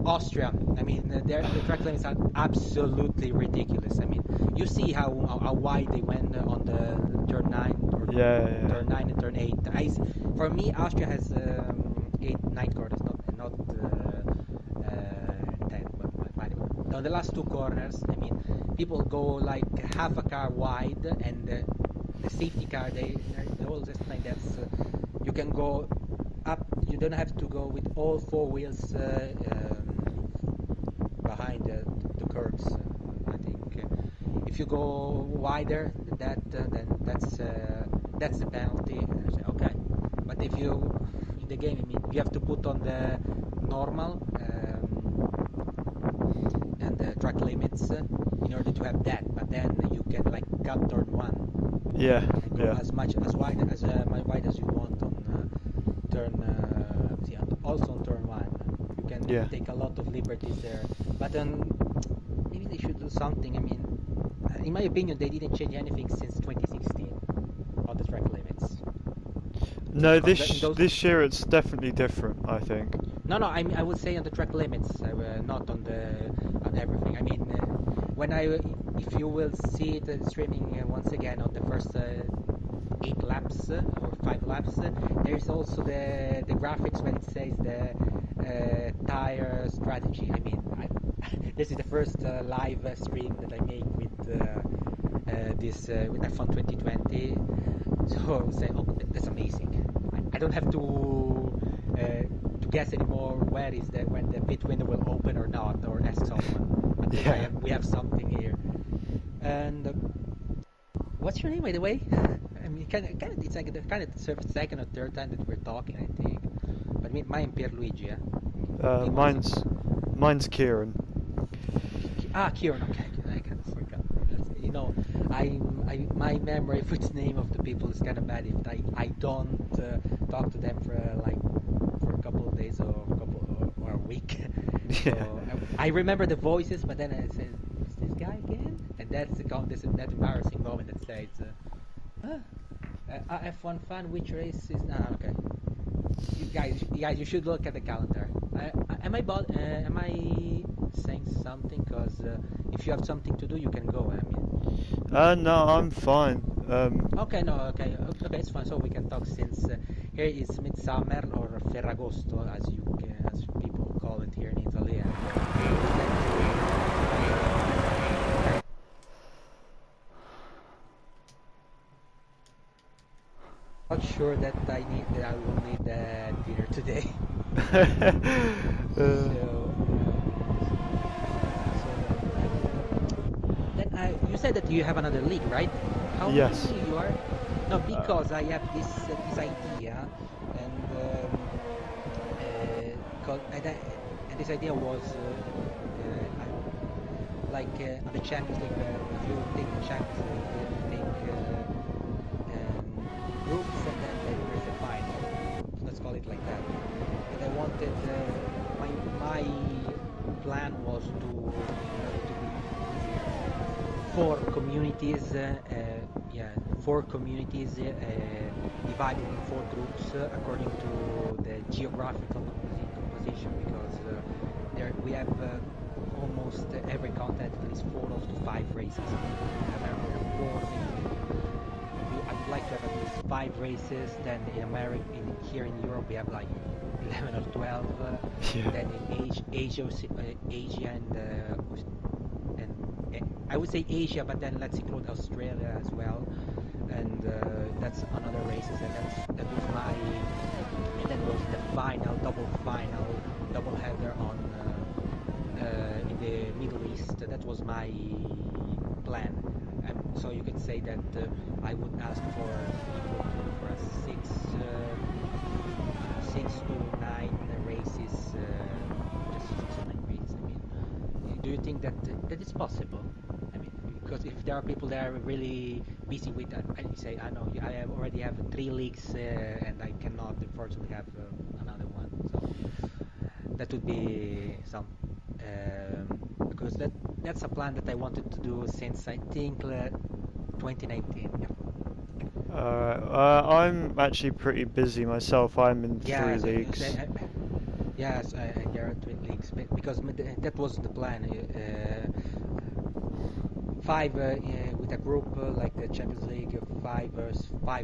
Austria. I mean, the track limits are absolutely ridiculous. I mean, you see how wide they went on the turn 9 or turn 9 and turn 8. For me, Austria has 9 corners, not 10. But on the last 2 corners, I mean, people go like half a car wide, and the safety car they always explain that you can go up. You don't have to go with all 4 wheels behind the curbs. I think if you go wider than that, then that's the penalty. And I say, okay, but if you in the game, I mean, you have to put on the normal and the track limits in order to have that. But then you can like cut turn 1. Yeah. And go as wide as you want on turn. Also on turn 1, you can take a lot of liberties there. But maybe they should do something. I mean, in my opinion, they didn't change anything since 2016 on the track limits. No, this year it's definitely different, I think. No, I would say on the track limits, not on everything. I mean, if you will see it streaming once again on the first 8 laps or 5 laps, there's also the graphics when it says the tire strategy. I mean, this is the first live stream that I make with this with F1 2020. So I would say, oh, that's amazing. I don't have to guess anymore when the pit window will open or not, or ask someone. I think we have something here. And what's your name, by the way? I mean, it's like the second or third time that we're talking, I think. But mine Pierluigi, yeah. Mine's Kieran. Kieran. Okay, I kind of forgot. You know, my memory for the name of the people is kind of bad. If I don't talk to them for a couple of days or a week. Yeah. So I remember the voices, but then I said, "Is this guy again?" And that's that embarrassing moment that says. F1 fan, which race is now? Okay, you guys, you should look at the calendar. Am I saying something? Because if you have something to do, you can go. I mean, No, I'm fine. okay, it's fine. So we can talk since here is Midsummer or Ferragosto, as people call it here in Italy. Not sure that I will need dinner today. Then you said that you have another league, right? How Yes. many you are? No, because I have this idea, and this idea was on the Champions League. If you take the Champions League, you take groups, and then there's a final. Let's call it like that. And I wanted my plan was to be 4 communities. Divided in 4 groups according to the geographical composition, because we have almost every continent at least 4 to 5 races. I would like to have at least 5 races. Then in America, here in Europe, we have like 11 or 12. Then in Asia and I would say Asia, but then let's include Australia as well, and that's another races, and that was my, and then was the final double header on in the Middle East. That was my plan. So you could say that I would ask for people for a 6 to 9 races, just 6 to 9 races. I mean, do you think that that is possible? I mean, because if there are people that are really busy with that, I say I know I already have 3 leagues and I cannot unfortunately have another one. So that would be some because that's a plan that I wanted to do since I think 2019. Yeah. I'm actually pretty busy myself. I'm in 3 leagues. Yes, there are 3 leagues because that was the plan. 5 with a group like the Champions League, 5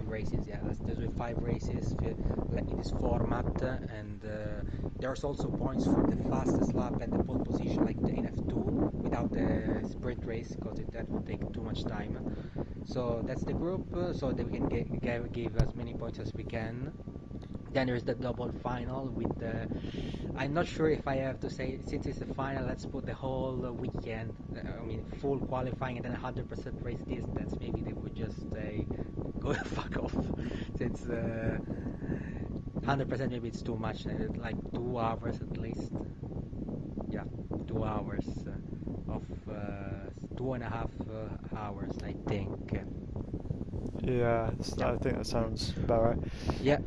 races. Yeah, there's 5 races in this format, and there's also points for the fastest lap and the pole position, like in F2, without the sprint race, because that would take too much time. So that's the group, so that we can give as many points as we can. Then there's the double final with the. I'm not sure if I have to say, since it's the final, let's put the whole weekend. I mean, full qualifying and then 100% race distance. Maybe they would just say, go fuck off. Since 100%, maybe it's too much. Like 2 hours at least. Yeah, 2 hours of 2.5 hours, I think. Yeah, Yeah. I think that sounds about right. Yeah.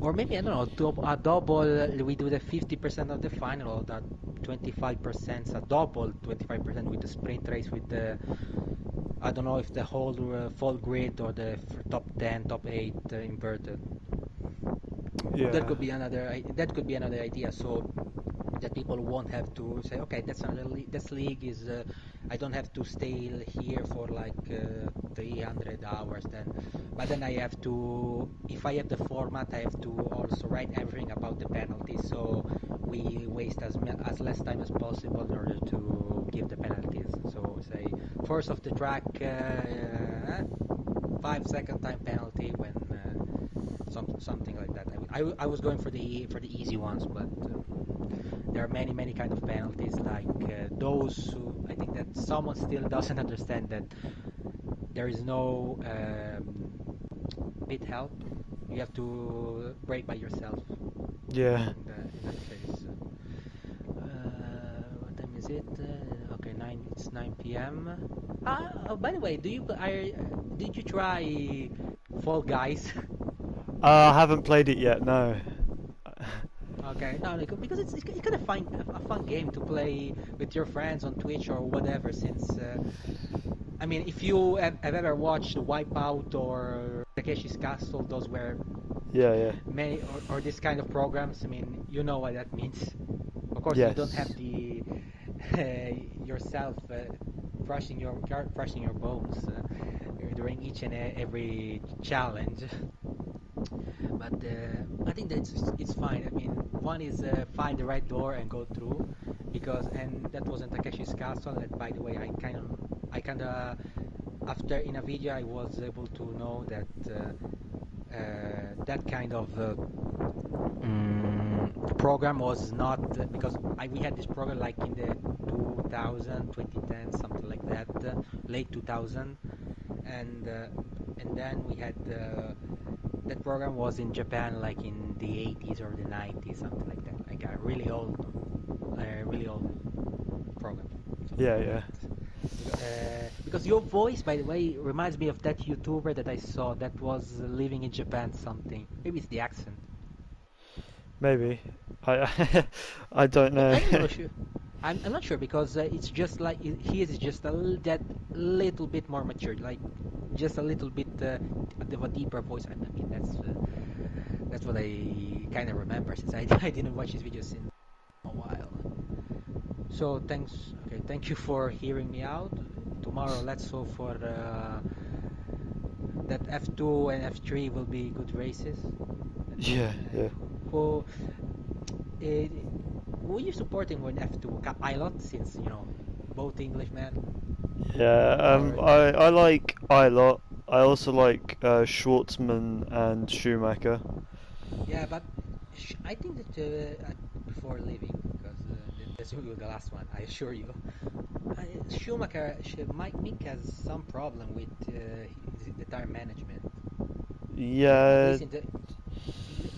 Or maybe I don't know, a double. We do the 50% of the final, or that 25%, a double 25% with the sprint race with the. I don't know if the whole full grid or the top 10, top 8 inverted. That Yeah, could be another. That could be another idea. So that people won't have to say, okay, that's another this league is. I don't have to stay here for like 300 hours then, but then I have to. If I have the format, I have to also write everything about the penalties. So we waste as less time as possible in order to give the penalties. So say first of the track, 5 second time penalty when. Something like that. I was going for the easy ones, but there are many kind of penalties like those who I think that someone still doesn't understand that there is no pit help. You have to brake by yourself yeah, in that case. What time is it? Okay, 9. It's 9 p.m. By the way, did you try Fall Guys? I haven't played it yet. No. Okay, no, because it's kind of a fun game to play with your friends on Twitch or whatever. Since I mean, if you have ever watched Wipeout or Takeshi's Castle, those were Yeah, yeah, many or this kind of programs. I mean, you know what that means. Of course, you don't have yes, the yourself crushing your bones during each and every challenge. But I think that it's fine. I mean, one is find the right door and go through, because and that wasn't Takeshi's Castle. And by the way, I kind of after in a video I was able to know that that kind of program was not because we had this program like in the 2000, 2010, something like that, late 2000, and then we had. That program was in Japan like in the 80s or the 90s, something like that. Like a really old program, something yeah, like yeah. that. Because your voice, by the way, reminds me of that YouTuber that I saw that was living in Japan. Something. Maybe it's the accent. Maybe. I I don't know. I'm not sure. I'm not sure because it's just like he is just that little bit more mature, like just a little bit of a deeper voice. I mean, that's what I kind of remember since I didn't watch his videos in a while. So thanks. Okay, thank you for hearing me out. Tomorrow, let's hope for that F2 and F3 will be good races. Yeah, yeah. Who uh, who are you supporting when F2? Pilot, since both Englishmen. Yeah, Or I like Eilert. I also like Schwartzman and Schumacher. yeah, but I think that before leaving, because that's the last one, I assure you. Schumacher Mike has some problem with the tire management. At Yeah, least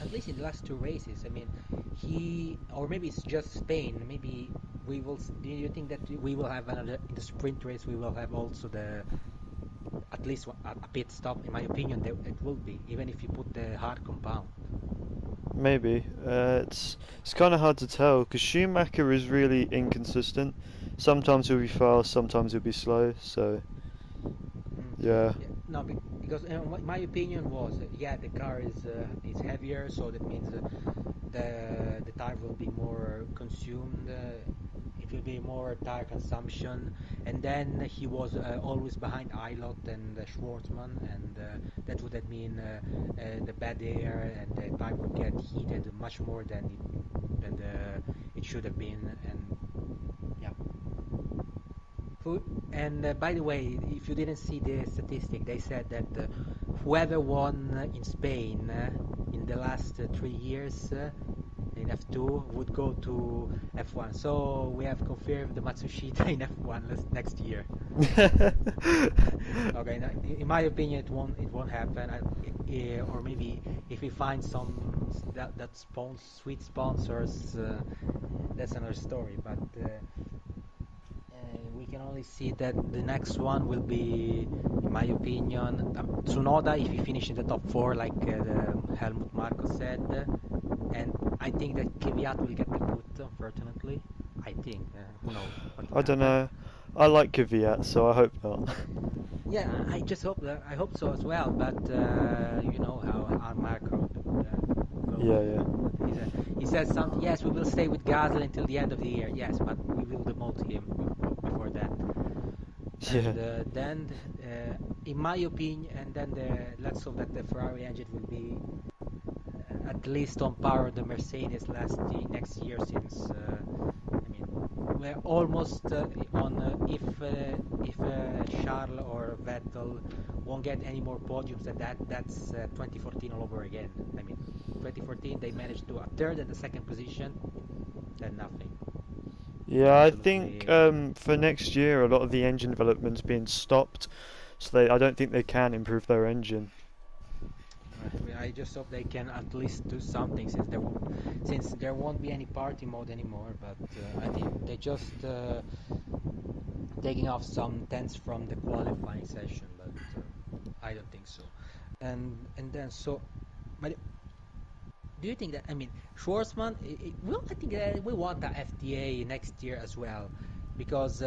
at least in the last two races. I mean, or maybe it's just Spain. Maybe we will. Do you think that we will have another in the sprint race? We will have also the at least a pit stop. In my opinion, there it will be, even if you put the hard compound. maybe. It's kind of hard to tell because Schumacher is really inconsistent. Sometimes he'll be fast, sometimes he'll be slow. So Mm. yeah, Yeah, no, because my opinion was yeah, the car is heavier, so that means the tire will be more consumed. It will be more tire consumption, and then he was always behind Ilott and Schwartzman, and that would that mean the bad air and the tire would get heated much more than it should have been, and yeah. And by the way, if you didn't see the statistic, they said that whoever won in Spain in the last 3 years in F2 would go to F1. So we have confirmed the Matsushita in F1 next year. Okay, now, in my opinion, it won't happen. Or maybe if we find some sweet sponsors, that's another story. But we can only see that the next one will be, in my opinion, Tsunoda if he finishes in the top four, like Helmut Marko said, and I think that Kvyat will get the boot. Unfortunately, I think who knows what will I don't happen. know. I like Kvyat, so I hope not. Yeah, I just hope that I hope so as well. But you know how Marco goes. Yeah, yeah, He says something. Yes, we will stay with Gasly until the end of the year. Yes, but we will demote him before that. yeah. And then, in my opinion, and then let's hope that the Ferrari engine will be at least on par with the Mercedes next year, since I mean we're almost on if Charles or Vettel won't get any more podiums than that, that's 2014 all over again. I mean, 2014 they managed to a third and a second position, then nothing. Yeah, I think Absolutely. for next year a lot of the engine development's being stopped, so I don't think they can improve their engine. I mean, I just hope they can at least do something, since there won't be any party mode anymore. But I think they just taking off some tenths from the qualifying session. But I don't think so. And then so, but do you think that, I mean, Schwarzman? Well, I think we want the FTA next year as well, because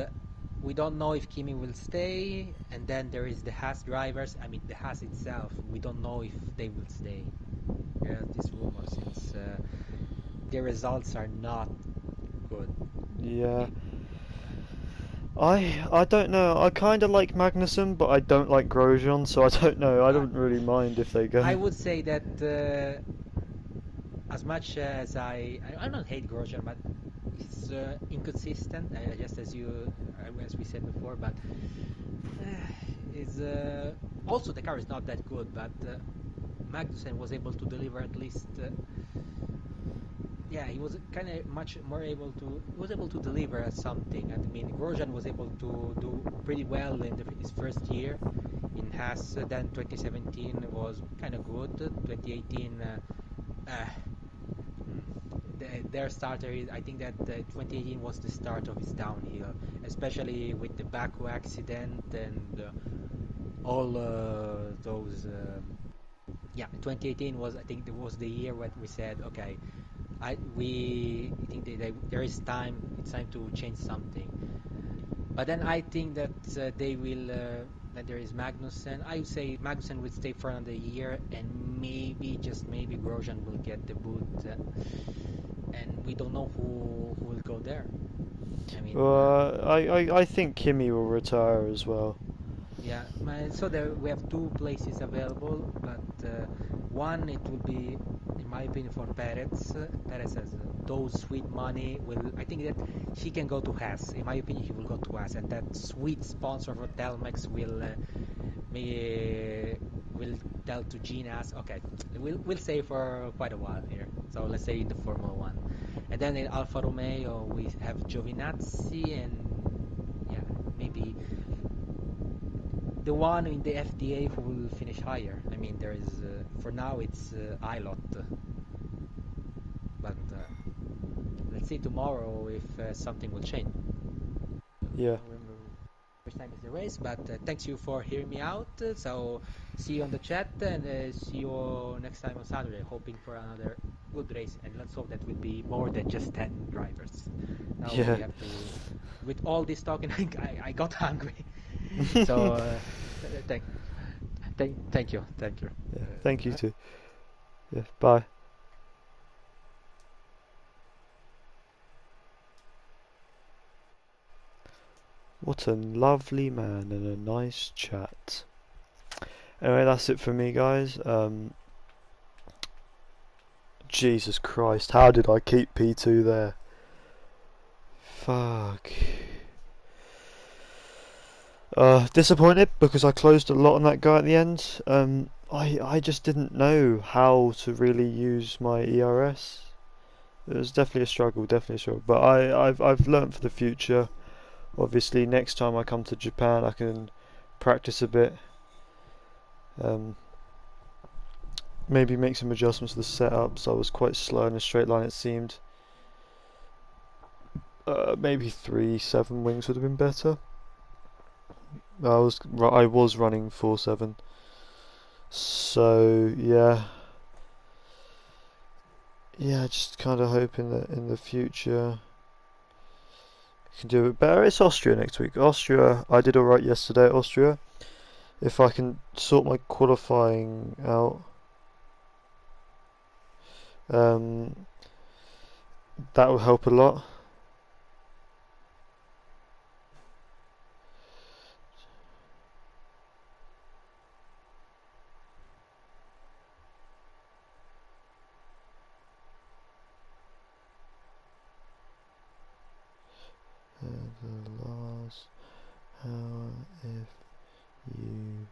we don't know if Kimi will stay, and then there is the Haas drivers. I mean, the Haas itself, we don't know if they will stay. There's this rumor, since the results are not good. Yeah, It, I don't know. I kind of like Magnussen, but I don't like Grosjean, so I don't know. I I, don't really mind if they I go. would say that as much as I don't hate Grosjean, but he's inconsistent, just as we said before. But is also the car is not that good. But Magnussen was able to deliver at least. Yeah, he was kind of much more able to. He was able to deliver at something. I mean, Grosjean was able to do pretty well in his first year in Haas. Then 2017 was kind of good. 2018. Their starter is, I think that 2018 was the start of his downhill, especially with the Baku accident and all those. Yeah, 2018 was, I think, it was the year when we said, okay, we think there is time. It's time to change something. But then I think that they will. That there is Magnussen. I would say Magnussen will stay for another year, and maybe, just maybe, Grosjean will get the boot. And we don't know who will go there. I mean, I think Kimi will retire as well. Yeah, so there we have two places available, but one it will be, in my opinion, for Perez. Perez has those sweet money. Will I think that he can go to Haas. In my opinion, he will go to Haas, and that sweet sponsor for Telmex will tell to Ginas, okay, we'll stay for quite a while here. So let's say in the Formula One, and then in Alfa Romeo we have Giovinazzi, and yeah, maybe the one in the FDA who will finish higher. I mean, there is for now it's Ilot, but let's see tomorrow if something will change. Yeah. Don't remember which time is the race, but thanks you for hearing me out. So see you on the chat, and see you next time on Saturday. Hoping for another good race, and let's hope that will be more than just 10 drivers. Now we Yeah. have to. With all this talking, I got hungry. So thank thank you, thank you. Yeah. Thank you too. Yeah. Bye. What a lovely man and a nice chat. Anyway, that's it for me, guys. Jesus Christ, how did I keep P2 there? Fuck. Disappointed because I closed a lot on that guy at the end. I just didn't know how to really use my ERS. It was definitely a struggle, But I've learned for the future. Obviously, next time I come to Japan, I can practice a bit. Maybe make some adjustments to the setups. I was quite slow in a straight line, it seemed. Maybe 3.7 wings would have been better. I was running 4.7. So yeah, just kind of hoping that in the future I can do it better. It's Austria next week. Austria, I did alright yesterday at Austria. If I can sort my qualifying out, um, that will help a lot. The last, how if you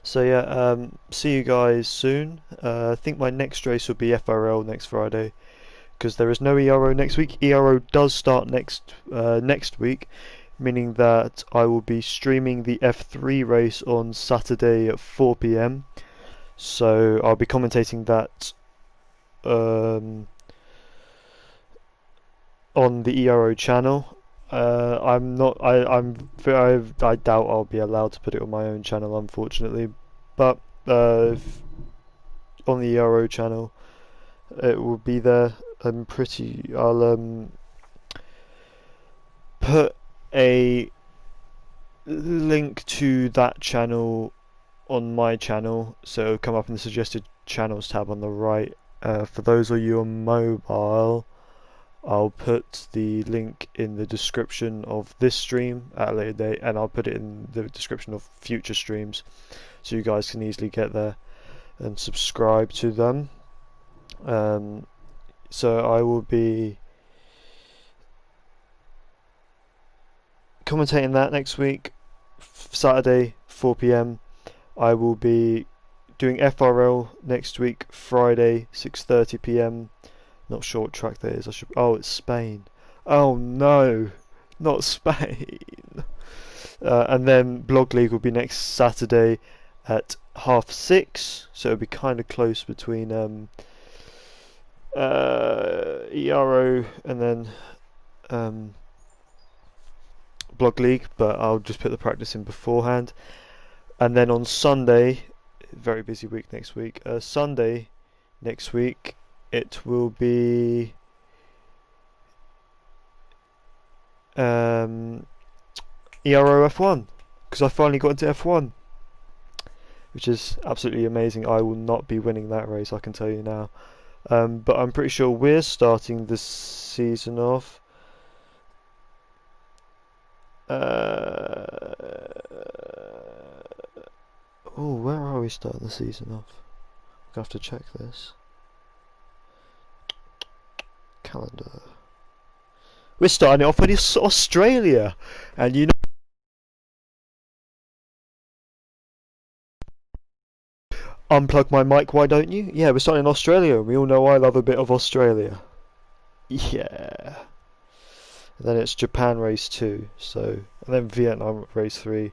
So yeah, see you guys soon. I think my next race will be FRL next Friday because there is no ERO next week. ERO does start next week, meaning that I will be streaming the F3 race on Saturday at 4 p.m. So I'll be commentating that on the ERO channel. I'm not. I doubt I'll be allowed to put it on my own channel, unfortunately. But on the ERO channel, it will be there. I'll put a link to that channel on my channel, so it'll come up in the suggested channels tab on the right. For those of you on mobile, I'll put the link in the description of this stream at a later date, and I'll put it in the description of future streams, so you guys can easily get there and subscribe to them. So I will be commentating that next week, Saturday 4 p.m. I will be doing FRL next week, Friday 6:30 p.m. Not sure what track that is. Oh, it's Spain. Oh no, not Spain. And then Blog League will be next Saturday at 6:30. So it'll be kind of close between ERO and then Blog League, but I'll just put the practice in beforehand. And then on Sunday, very busy week next week. Sunday next week, it will be ERO F1 because I finally got into F1. which is absolutely amazing. I will not be winning that race, I can tell you now. But I'm pretty sure we're starting this season off. Oh, where are we starting the season off? I'm gonna have to check this. Calendar. We're starting it off with Australia, and you know. Unplug my mic, why don't you? Yeah, we're starting in Australia, and we all know I love a bit of Australia. Yeah. And then it's Japan race 2, so, and then Vietnam race 3,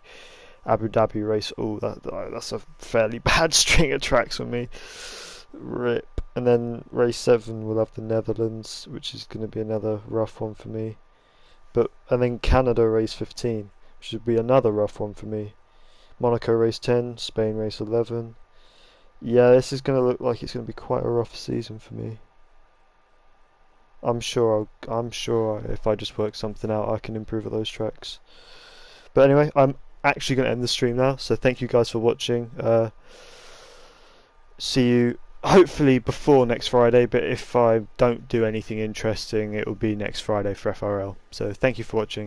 Abu Dhabi race. Oh, that's a fairly bad string of tracks for me. Rip. And then race 7 we'll have the Netherlands, which is going to be another rough one for me. And then Canada race 15, which should be another rough one for me. Monaco race 10, Spain race 11. Yeah, this is going to look like it's going to be quite a rough season for me. I'm sure if I just work something out, I can improve at those tracks. But anyway, I'm actually going to end the stream now. So thank you guys for watching. See you hopefully before next Friday. But if I don't do anything interesting, it will be next Friday for FRL. So thank you for watching.